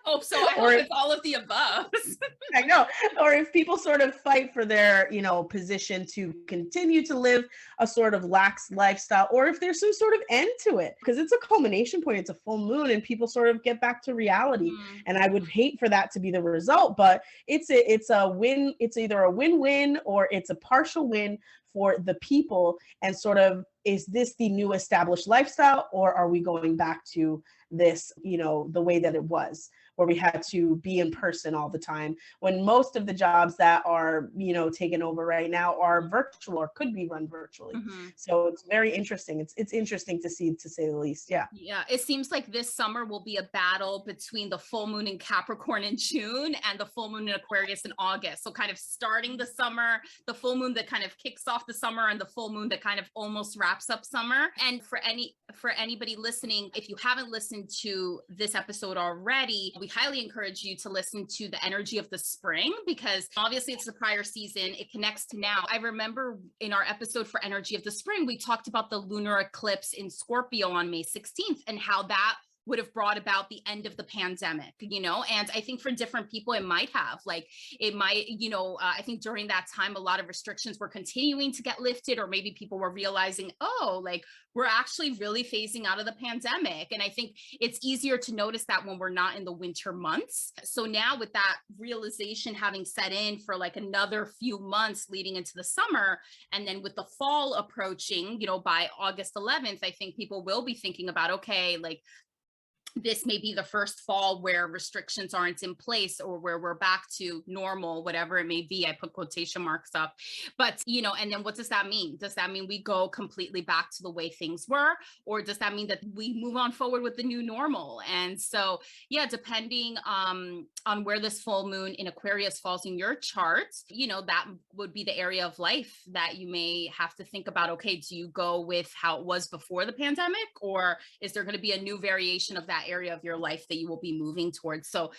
Oh, so I hope it's all of the above. I know. Or if people sort of fight for their, you know, position to continue to live a sort of lax lifestyle, or if there's some sort of end to it, because it's a culmination point, it's a full moon, and people sort of get back to reality. And I would hate for that to be the result, but it's a win. It's either a win-win or it's a partial win for the people. And sort of, is this the new established lifestyle, or are we going back to this, you know, the way that it was, where we had to be in person all the time, when most of the jobs that are, you know, taken over right now are virtual or could be run virtually. So it's very interesting. It's interesting to see, to say the least. Yeah. Yeah. It seems like this summer will be a battle between the full moon in Capricorn in June and the full moon in Aquarius in August. So kind of starting the summer, the full moon that kind of kicks off the summer, and the full moon that kind of almost wraps up summer. And for anybody listening, if you haven't listened to this episode already, we highly encourage you to listen to the energy of the spring, because obviously it's the prior season. It connects to now. I remember in our episode for energy of the spring, we talked about the lunar eclipse in Scorpio on May 16th and how that would have brought about the end of the pandemic, you know? And I think for different people, it might have, like, it might, you know, I think during that time, a lot of restrictions were continuing to get lifted, or maybe people were realizing, oh, like, we're actually really phasing out of the pandemic. And I think it's easier to notice that when we're not in the winter months. So now with that realization having set in for like another few months leading into the summer, and then with the fall approaching, you know, by August 11th, I think people will be thinking about, okay, like, this may be the first fall where restrictions aren't in place or where we're back to normal, whatever it may be. I put quotation marks up, but and then what does that mean? Does that mean we go completely back to the way things were? Or does that mean that we move on forward with the new normal? And so, yeah, depending on where this full moon in Aquarius falls in your chart, that would be the area of life that you may have to think about. Okay, do you go with how it was before the pandemic, or is there going to be a new variation of that area of your life that you will be moving towards? So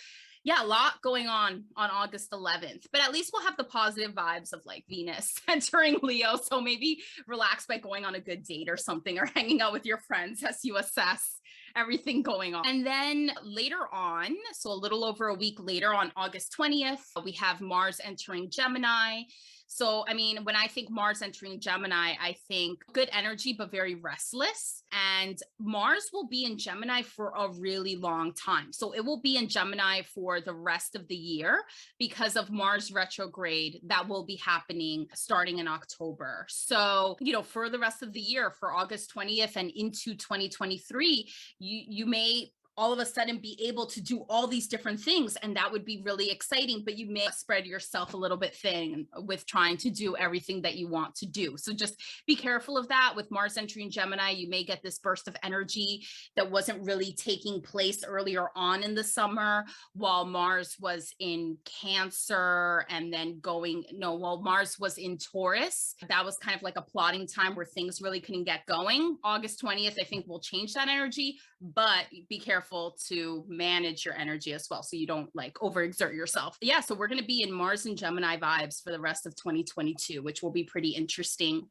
yeah, a lot going on August 11th, but at least we'll have the positive vibes of like Venus entering Leo. So maybe relax by going on a good date or something, or hanging out with your friends as you assess everything going on. And then later on, so a little over a week later, on August 20th, we have Mars entering Gemini. So, I mean, when I think Mars entering Gemini, I think good energy, but very restless. And Mars will be in Gemini for a really long time. So it will be in Gemini for the rest of the year because of Mars retrograde that will be happening starting in October. So, for the rest of the year, for August 20th and into 2023, you may all of a sudden be able to do all these different things. And that would be really exciting, but you may spread yourself a little bit thin with trying to do everything that you want to do. So just be careful of that. With Mars entering Gemini, you may get this burst of energy that wasn't really taking place earlier on in the summer, while Mars was in Cancer and then while Mars was in Taurus. That was kind of like a plotting time where things really couldn't get going. August 20th, I think, will change that energy, but be careful to manage your energy as well, so you don't like overexert yourself. Yeah, so we're going to be in Mars and Gemini vibes for the rest of 2022, which will be pretty interesting.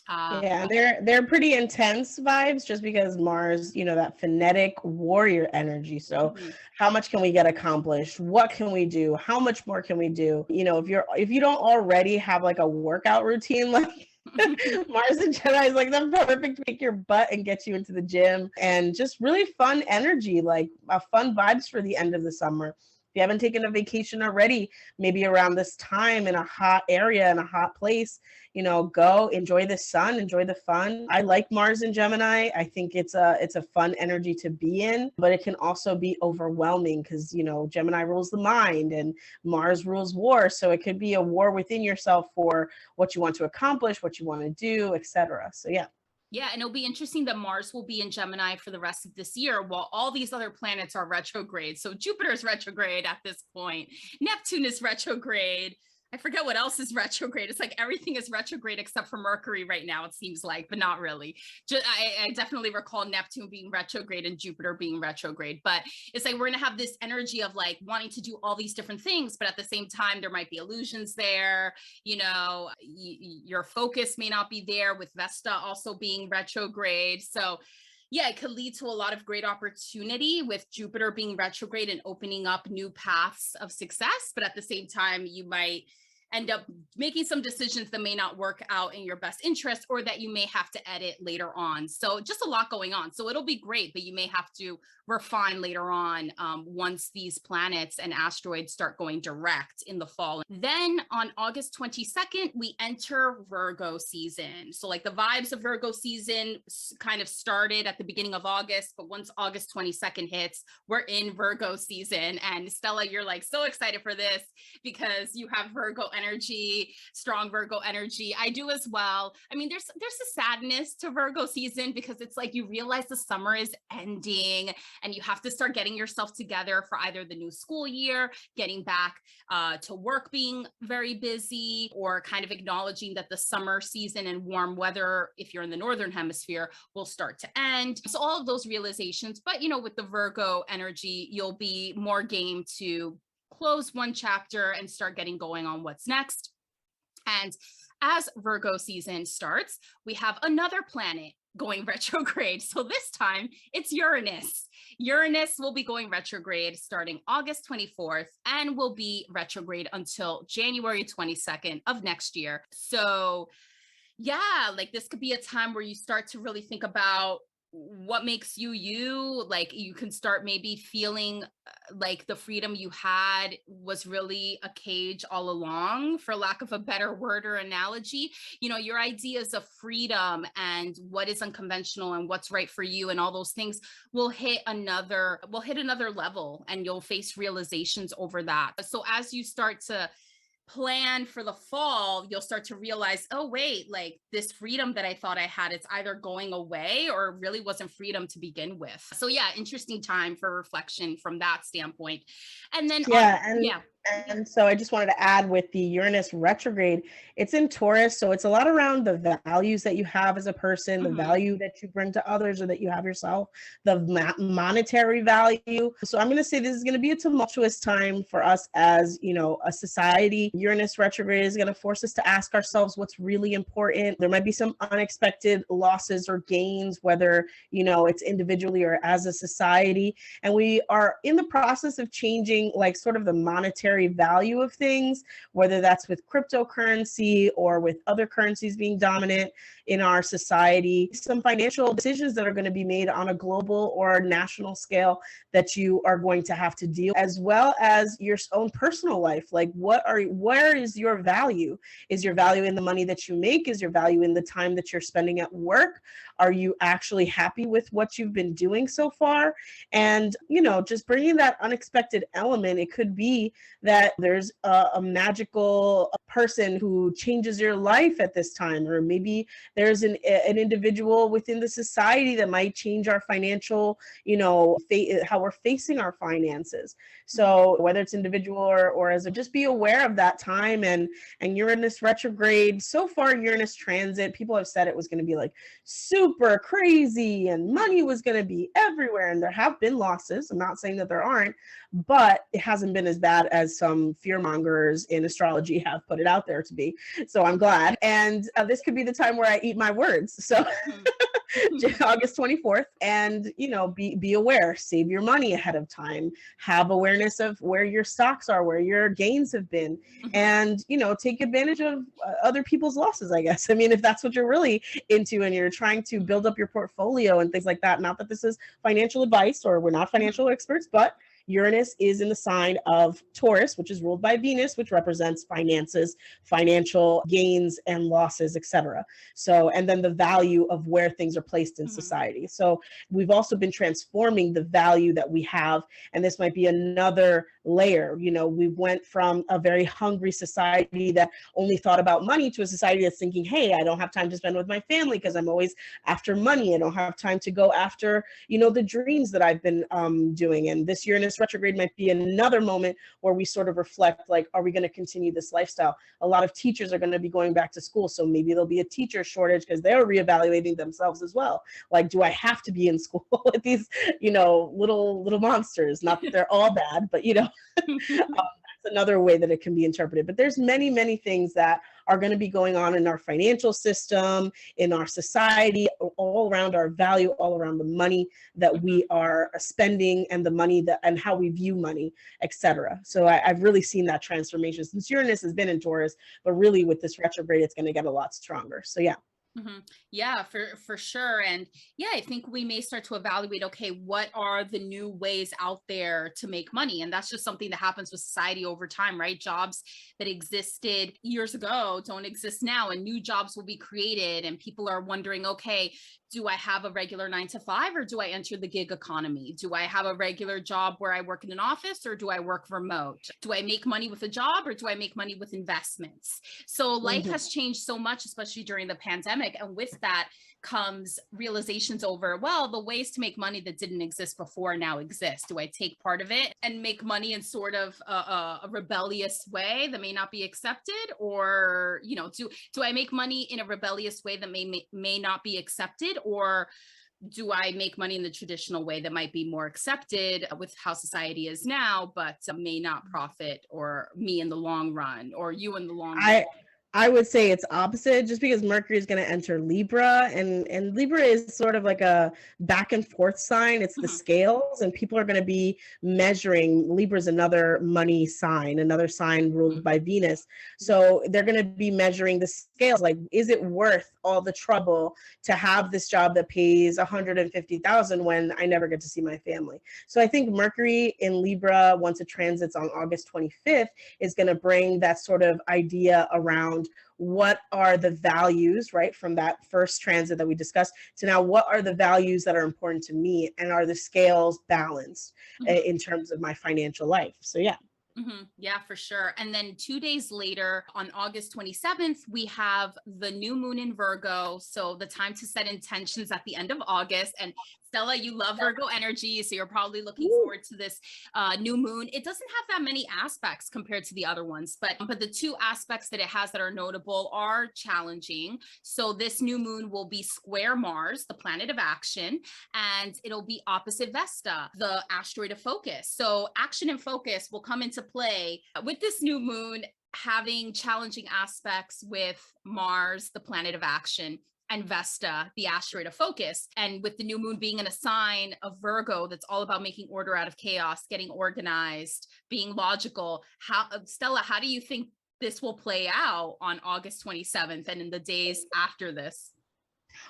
Yeah, they're pretty intense vibes, just because Mars, that phonetic warrior energy. So how much can we get accomplished? What can we do? How much more can we do? If you don't already have like a workout routine, like Mars and Gemini is like the perfect to make your butt and get you into the gym, and just really fun energy, like fun vibes for the end of the summer. If you haven't taken a vacation already, maybe around this time in a hot area, in a hot place, go enjoy the sun, enjoy the fun. I like Mars and Gemini. I think it's a fun energy to be in, but it can also be overwhelming because, Gemini rules the mind and Mars rules war. So it could be a war within yourself for what you want to accomplish, what you want to do, etc. So yeah. Yeah, and it'll be interesting that Mars will be in Gemini for the rest of this year while all these other planets are retrograde. So Jupiter's retrograde at this point. Neptune is retrograde. I forget what else is retrograde. It's like everything is retrograde except for Mercury right now, it seems like, but not really. I definitely recall Neptune being retrograde and Jupiter being retrograde, but it's like we're going to have this energy of like wanting to do all these different things, but at the same time, there might be illusions there. Your focus may not be there, with Vesta also being retrograde. So yeah, it could lead to a lot of great opportunity with Jupiter being retrograde and opening up new paths of success. But at the same time, you might end up making some decisions that may not work out in your best interest, or that you may have to edit later on. So just a lot going on. So it'll be great, but you may have to refine later on once these planets and asteroids start going direct in the fall. Then on August 22nd, we enter Virgo season. So like the vibes of Virgo season kind of started at the beginning of August, but once August 22nd hits, we're in Virgo season. And Stella, you're like so excited for this because you have Virgo energy, strong Virgo energy. I do as well. I mean, there's a sadness to Virgo season because it's like you realize the summer is ending and you have to start getting yourself together for either the new school year, getting back to work being very busy, or kind of acknowledging that the summer season and warm weather, if you're in the northern hemisphere, will start to end. So all of those realizations, but with the Virgo energy, you'll be more game to close one chapter and start getting going on what's next. And as Virgo season starts, we have another planet going retrograde. So this time it's Uranus. Uranus will be going retrograde starting August 24th and will be retrograde until January 22nd of next year. So yeah, like this could be a time where you start to really think about what makes you you. Like you can start maybe feeling like the freedom you had was really a cage all along, for lack of a better word or analogy. You know, your ideas of freedom and what is unconventional and what's right for you and all those things will hit another level, and you'll face realizations over that. So as you start to plan for the fall, you'll start to realize, oh wait, like this freedom that I thought I had, it's either going away or really wasn't freedom to begin with. So yeah, interesting time for reflection from that standpoint. And then and so I just wanted to add, with the Uranus retrograde, it's in Taurus, so it's a lot around the values that you have as a person, the value that you bring to others or that you have yourself, the monetary value. So I'm going to say this is going to be a tumultuous time for us as, you know, a society. Uranus retrograde is going to force us to ask ourselves what's really important. There might be some unexpected losses or gains, whether, you know, it's individually or as a society. And we are in the process of changing, like, sort of the monetary value of things, whether that's with cryptocurrency or with other currencies being dominant in our society. Some financial decisions that are going to be made on a global or national scale that you are going to have to deal, as well as your own personal life. Like, where is your value? Is your value in the money that you make? Is your value in the time that you're spending at work? Are you actually happy with what you've been doing so far? And, you know, just bringing that unexpected element. It could be that there's a magical person who changes your life at this time, or maybe there's an individual within the society that might change our financial, you know, how we're facing our finances. So whether it's individual or as a, just be aware of that time. And Uranus retrograde, so far Uranus transit, people have said it was going to be like super crazy and money was going to be everywhere, and there have been losses. I'm not saying that there aren't, but it hasn't been as bad as some fearmongers in astrology have put it out there to be. So I'm glad. And this could be the time where I eat my words. So August 24th, and, you know, be aware, save your money ahead of time, have awareness of where your stocks are, where your gains have been, and, you know, take advantage of other people's losses, I guess. I mean, if that's what you're really into and you're trying to build up your portfolio and things like that. Not that this is financial advice, or we're not financial experts, but Uranus is in the sign of Taurus, which is ruled by Venus, which represents finances, financial gains and losses, etc. So, and then the value of where things are placed in society. So we've also been transforming the value that we have, and this might be another layer. You know, we went from a very hungry society that only thought about money to a society that's thinking, hey, I don't have time to spend with my family because I'm always after money. I don't have time to go after, you know, the dreams that I've been doing. And this Uranus retrograde might be another moment where we sort of reflect, like, are we going to continue this lifestyle? A lot of teachers are going to be going back to school, so maybe there'll be a teacher shortage because they're reevaluating themselves as well. Like, do I have to be in school with these, you know, little monsters? Not that they're all bad, but, you know, that's another way that it can be interpreted. But there's many things that are going to be going on in our financial system, in our society, all around our value, all around the money that we are spending, and the money that, and how we view money, etc. So I've really seen that transformation since Uranus has been in Taurus, but really with this retrograde, it's going to get a lot stronger. So yeah. Yeah, for sure. And yeah, I think we may start to evaluate, okay, what are the new ways out there to make money? And that's just something that happens with society over time, right? Jobs that existed years ago don't exist now, and new jobs will be created. And people are wondering, okay, do I have a regular 9 to 5, or do I enter the gig economy? Do I have a regular job where I work in an office, or do I work remote? Do I make money with a job, or do I make money with investments? So life has changed so much, especially during the pandemic. And with that comes realizations over, well, the ways to make money that didn't exist before now exist. Do I take part of it and make money in sort of a rebellious way that may not be accepted? Or, you know, do I make money in a rebellious way that may not be accepted? Or do I make money in the traditional way that might be more accepted with how society is now, but may not profit or me in the long run, or you in the long run? I would say it's opposite, just because Mercury is going to enter Libra, and Libra is sort of like a back and forth sign. It's the scales, and people are going to be measuring. Libra is another money sign, another sign ruled by Venus. So they're going to be measuring the scales. Like, is it worth all the trouble to have this job that pays 150,000 when I never get to see my family? So I think Mercury in Libra, once it transits on August 25th, is going to bring that sort of idea around what are the values, right, from that first transit that we discussed to now, what are the values that are important to me, and are the scales balanced in terms of my financial life? So yeah. Yeah, for sure. And then 2 days later, on August 27th, we have the new moon in Virgo. So the time to set intentions at the end of August. And Stella, you love Virgo energy, so you're probably looking forward to this new moon. It doesn't have that many aspects compared to the other ones, but the two aspects that it has that are notable are challenging. So this new moon will be square Mars, the planet of action, and it'll be opposite Vesta, the asteroid of focus. So action and focus will come into play with this new moon, having challenging aspects with Mars, the planet of action, and Vesta, the asteroid of focus. And with the new moon being in a sign of Virgo, that's all about making order out of chaos, getting organized, being logical. Stella, how do you think this will play out on August 27th and in the days after this?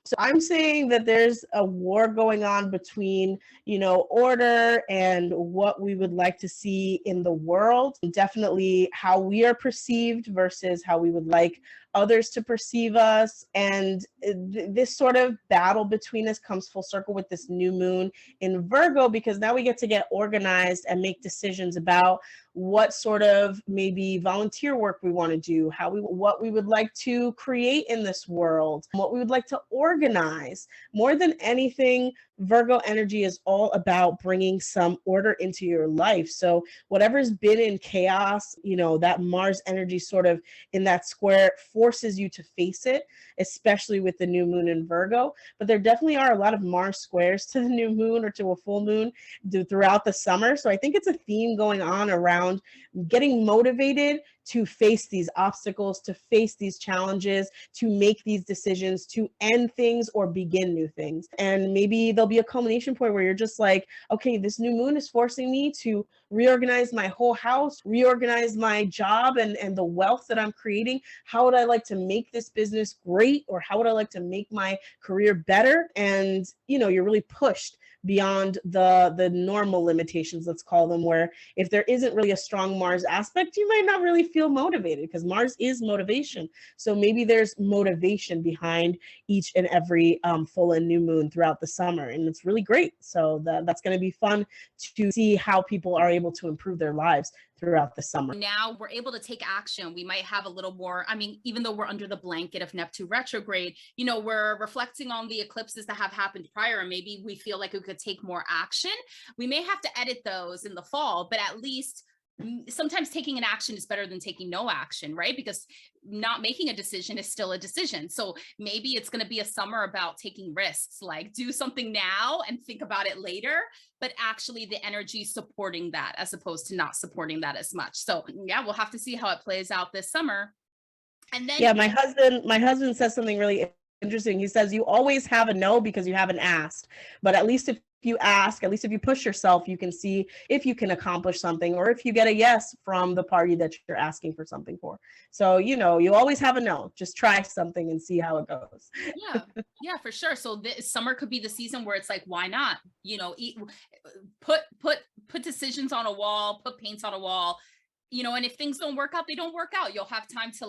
So I'm saying that there's a war going on between, order and what we would like to see in the world. Definitely how we are perceived versus how we would like others to perceive us. And this sort of battle between us comes full circle with this new moon in Virgo, because now we get to get organized and make decisions about what sort of maybe volunteer work we want to do, what we would like to create in this world, what we would like to organize. More than anything, Virgo energy is all about bringing some order into your life. So whatever's been in chaos, that Mars energy sort of in that square forces you to face it, especially with the new moon in Virgo. But there definitely are a lot of Mars squares to the new moon or to a full moon throughout the summer. So I think it's a theme going on around getting motivated to face these obstacles, to face these challenges, to make these decisions, to end things or begin new things. And maybe there'll be a culmination point where you're just like, okay, this new moon is forcing me to reorganize my whole house, reorganize my job and the wealth that I'm creating. How would I like to make this business great? Or how would I like to make my career better? And, you're really pushed beyond the normal limitations, let's call them, where if there isn't really a strong Mars aspect, you might not really feel motivated, because Mars is motivation. So maybe there's motivation behind each and every full and new moon throughout the summer, and it's really great. So that's going to be fun to see how people are able to improve their lives throughout the summer. Now we're able to take action. We might have a little more, even though we're under the blanket of Neptune retrograde, we're reflecting on the eclipses that have happened prior, and maybe we feel like we could take more action. We may have to edit those in the fall, but at least sometimes taking an action is better than taking no action, right? Because not making a decision is still a decision. So maybe it's going to be a summer about taking risks, like do something now and think about it later, but actually the energy supporting that as opposed to not supporting that as much. So yeah, we'll have to see how it plays out this summer. And then yeah, my husband says something really interesting. He says, you always have a no because you haven't asked, but at least if you ask, at least if you push yourself, you can see if you can accomplish something, or if you get a yes from the party that you're asking for something for. So, you always have a no. Just try something and see how it goes. Yeah, for sure. So this summer could be the season where it's like, why not? Put decisions on a wall, put paints on a wall, and if things don't work out, they don't work out. You'll have time to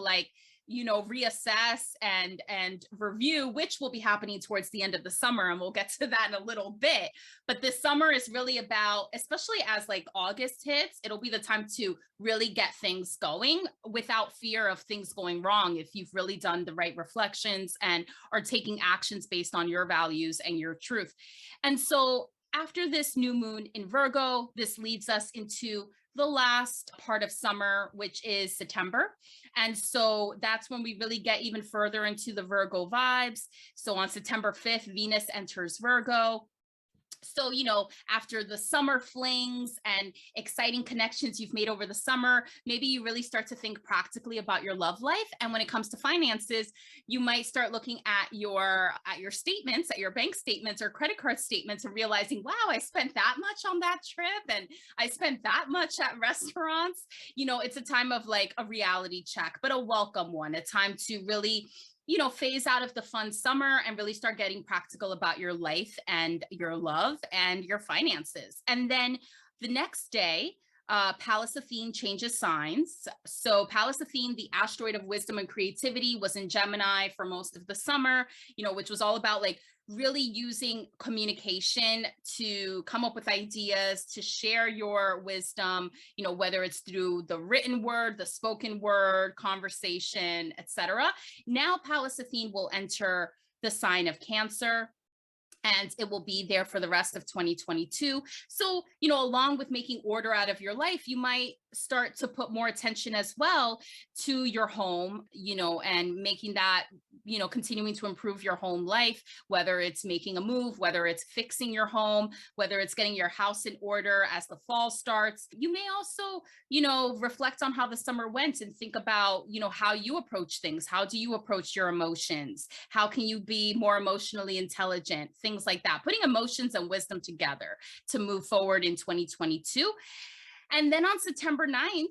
reassess and review, which will be happening towards the end of the summer. And we'll get to that in a little bit. But this summer is really about, especially as August hits, it'll be the time to really get things going without fear of things going wrong, if you've really done the right reflections and are taking actions based on your values and your truth. And so after this new moon in Virgo, this leads us into the last part of summer, which is September. And so that's when we really get even further into the Virgo vibes. So on September 5th, Venus enters Virgo. So, after the summer flings and exciting connections you've made over the summer, maybe you really start to think practically about your love life. And when it comes to finances, you might start looking at your statements, at your bank statements or credit card statements, and realizing, wow, I spent that much on that trip and I spent that much at restaurants. It's a time of like a reality check, but a welcome one, a time to really phase out of the fun summer and really start getting practical about your life and your love and your finances. And then the next day, Pallas changes signs. So Pallas, the asteroid of wisdom and creativity, was in Gemini for most of the summer, which was all about like really using communication to come up with ideas, to share your wisdom, whether it's through the written word, the spoken word, conversation, etc. Now Pallas will enter the sign of Cancer, and it will be there for the rest of 2022. So, along with making order out of your life, you might start to put more attention as well to your home, and making that, continuing to improve your home life, whether it's making a move, whether it's fixing your home, whether it's getting your house in order as the fall starts. You may also, reflect on how the summer went and think about, how you approach things. How do you approach your emotions? How can you be more emotionally intelligent? Things like that, putting emotions and wisdom together to move forward in 2022. And then on September 9th,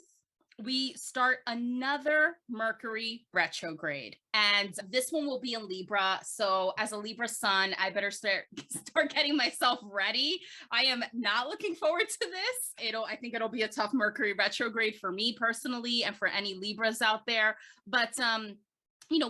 we start another Mercury retrograde. And this one will be in Libra. So as a Libra sun, I better start getting myself ready. I am not looking forward to this. I think it'll be a tough Mercury retrograde for me personally and for any Libras out there. But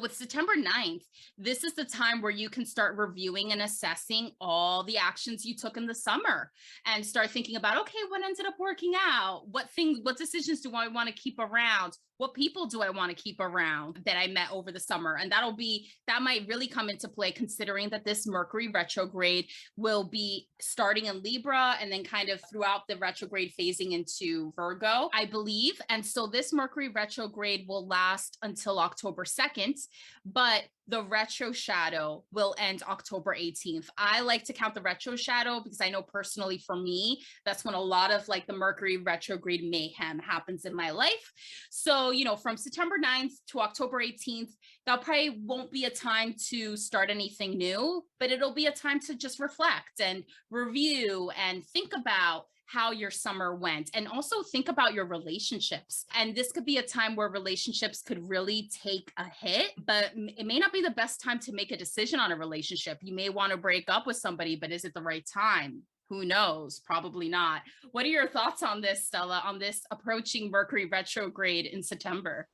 with September 9th, this is the time where you can start reviewing and assessing all the actions you took in the summer and start thinking about, okay, what ended up working out? What decisions do I want to keep around? What people do I want to keep around that I met over the summer? And that might really come into play, considering that this Mercury retrograde will be starting in Libra and then kind of throughout the retrograde phasing into Virgo, I believe. And so this Mercury retrograde will last until October 2nd, but the retro shadow will end October 18th. I like to count the retro shadow because I know personally for me, that's when a lot of like the Mercury retrograde mayhem happens in my life. So, from September 9th to October 18th, that probably won't be a time to start anything new, but it'll be a time to just reflect and review and think about how your summer went, and also think about your relationships. And this could be a time where relationships could really take a hit, but it may not be the best time to make a decision on a relationship. You may want to break up with somebody, but is it the right time? Who knows? Probably not. What are your thoughts on this, Stella, on this approaching Mercury retrograde in September?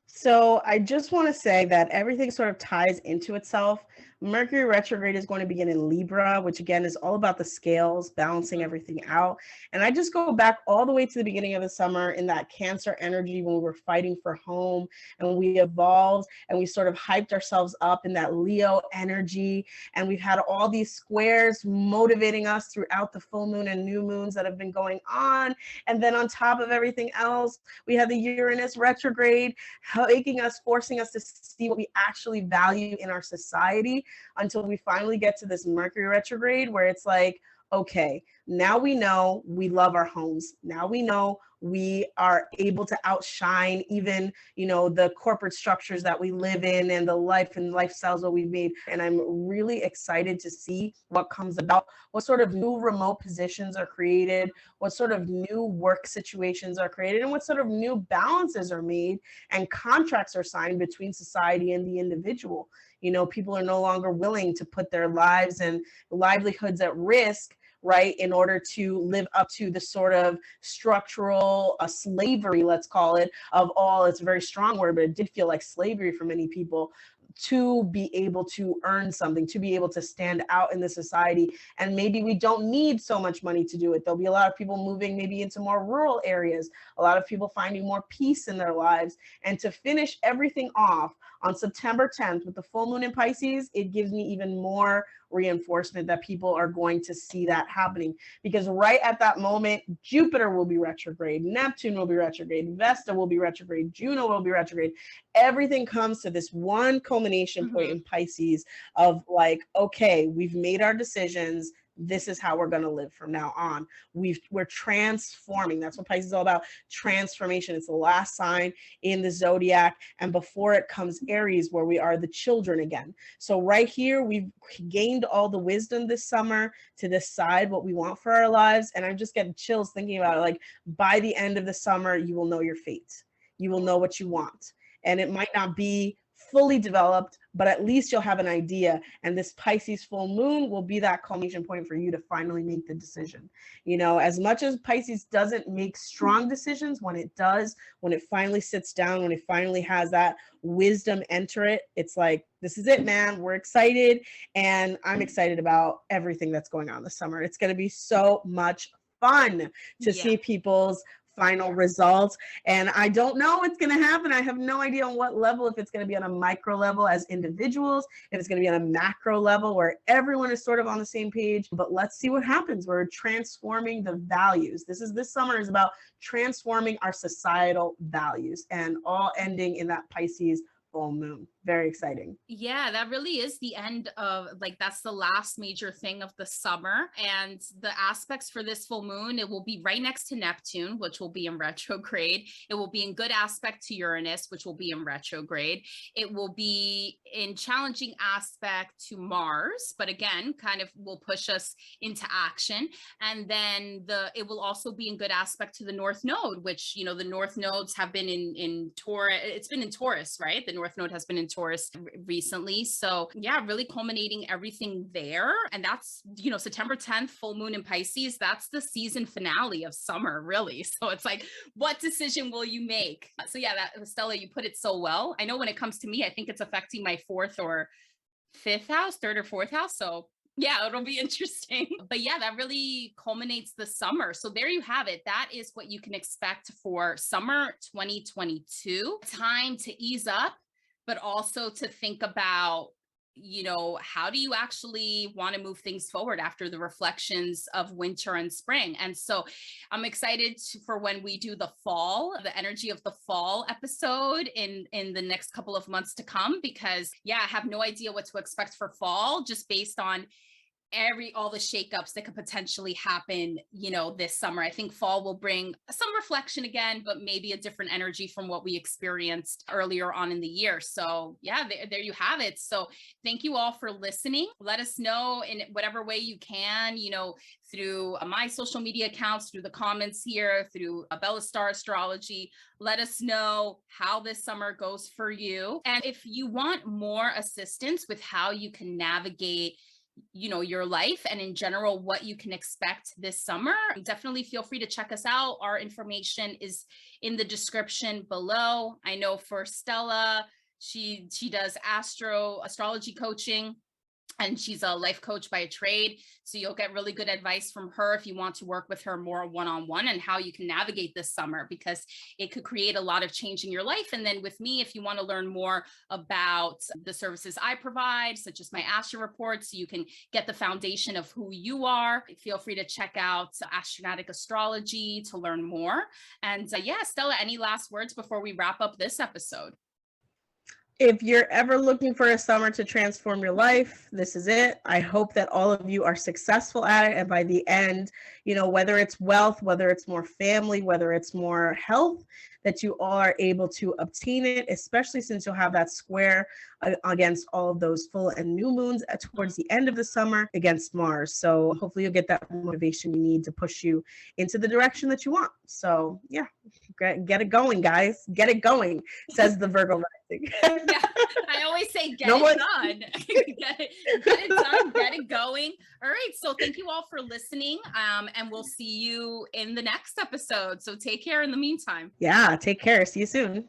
So I just want to say that everything sort of ties into itself. Mercury retrograde is going to begin in Libra, which again is all about the scales, balancing everything out. And I just go back all the way to the beginning of the summer in that Cancer energy when we were fighting for home and we evolved and we sort of hyped ourselves up in that Leo energy. And we've had all these squares motivating us throughout the full moon and new moons that have been going on. And then on top of everything else, we had the Uranus retrograde forcing us to see what we actually value in our society, until we finally get to this Mercury retrograde where it's like, okay, now we know we love our homes. Now we know we are able to outshine even, the corporate structures that we live in and the life and lifestyles that we've made. And I'm really excited to see what comes about, what sort of new remote positions are created, what sort of new work situations are created, and what sort of new balances are made and contracts are signed between society and the individual. People are no longer willing to put their lives and livelihoods at risk, right, in order to live up to the sort of structural slavery, let's call it, of all. It's a very strong word, but it did feel like slavery for many people, to be able to earn something, to be able to stand out in the society. And maybe we don't need so much money to do it. There'll be a lot of people moving maybe into more rural areas, a lot of people finding more peace in their lives. And to finish everything off on September 10th with the full moon in Pisces, it gives me even more reinforcement that people are going to see that happening, because right at that moment, Jupiter will be retrograde, Neptune will be retrograde, Vesta will be retrograde, Juno will be retrograde. Everything comes to this one culmination point in Pisces of like, okay, we've made our decisions. this is how we're going to live from now on. We're transforming. That's what Pisces is all about. Transformation. It's the last sign in the zodiac. And before it comes Aries, where we are the children again. So right here, we've gained all the wisdom this summer to decide what we want for our lives. And I'm just getting chills thinking about it. Like, by the end of the summer, you will know your fate. You will know what you want. And it might not be fully developed, but at least you'll have an idea. And this Pisces full moon will be that culmination point for you to finally make the decision. You know, as much as Pisces doesn't make strong decisions, when it does, when it finally sits down, when it finally has that wisdom enter it, it's like, this is it, man. We're excited. And I'm excited about everything that's going on this summer. It's going to be so much fun to see people's final results. And I don't know what's going to happen. I have no idea on what level, if it's going to be on a micro level as individuals, if it's going to be on a macro level where everyone is sort of on the same page. But let's see what happens. We're transforming the values. This summer is about transforming our societal values, and all ending in that Pisces full moon. Very exciting. Yeah, that really is the end of, like, that's the last major thing of the summer. And the aspects for this full moon, it will be right next to Neptune, which will be in retrograde. It will be in good aspect to Uranus, which will be in retrograde. It will be in challenging aspect to Mars, but again, kind of will push us into action. And then it will also be in good aspect to the North Node, which, you know, the North Nodes have been in Taurus. It's been in Taurus, right? The North Node has been in Taurus recently. So yeah, really culminating everything there. And that's, you know, September 10th, full moon in Pisces. That's the season finale of summer, really. So it's like, what decision will you make? So yeah, Stella, you put it so well. I know when it comes to me, I think it's affecting my third or fourth house. So yeah, it'll be interesting. But yeah, that really culminates the summer. So there you have it. That is what you can expect for summer 2022. Time to ease up, but also to think about, you know, how do you actually want to move things forward after the reflections of winter and spring? And so I'm excited for when we do the fall, the energy of the fall episode in the next couple of months to come, because yeah, I have no idea what to expect for fall, just based on all the shakeups that could potentially happen, you know, this summer. I think fall will bring some reflection again, but maybe a different energy from what we experienced earlier on in the year. So yeah, there you have it. So thank you all for listening. Let us know in whatever way you can, you know, through my social media accounts, through the comments here, through Bella Star Astrology. Let us know how this summer goes for you. And if you want more assistance with how you can navigate, you know, your life and in general what you can expect this summer, definitely feel free to check us out. Our information is in the description below. I know for Stella, she does astrology coaching, and she's a life coach by trade. So you'll get really good advice from her if you want to work with her more one-on-one and how you can navigate this summer, because it could create a lot of change in your life. And then with me, if you want to learn more about the services I provide, such as my Astro reports, so you can get the foundation of who you are, feel free to check out Astronatic Astrology to learn more. And yeah, Stella, any last words before we wrap up this episode? If you're ever looking for a summer to transform your life, this is it. I hope that all of you are successful at it. And by the end, you know, whether it's wealth, whether it's more family, whether it's more health, that you all are able to obtain it, especially since you'll have that square against all of those full and new moons towards the end of the summer against Mars. So hopefully you'll get that motivation you need to push you into the direction that you want. So yeah, get it going, guys. Get it going, says the Virgo rising. Yeah, I always say get it done. Get it done, get it going. All right, so thank you all for listening, and we'll see you in the next episode. So take care in the meantime. Yeah, take care. See you soon.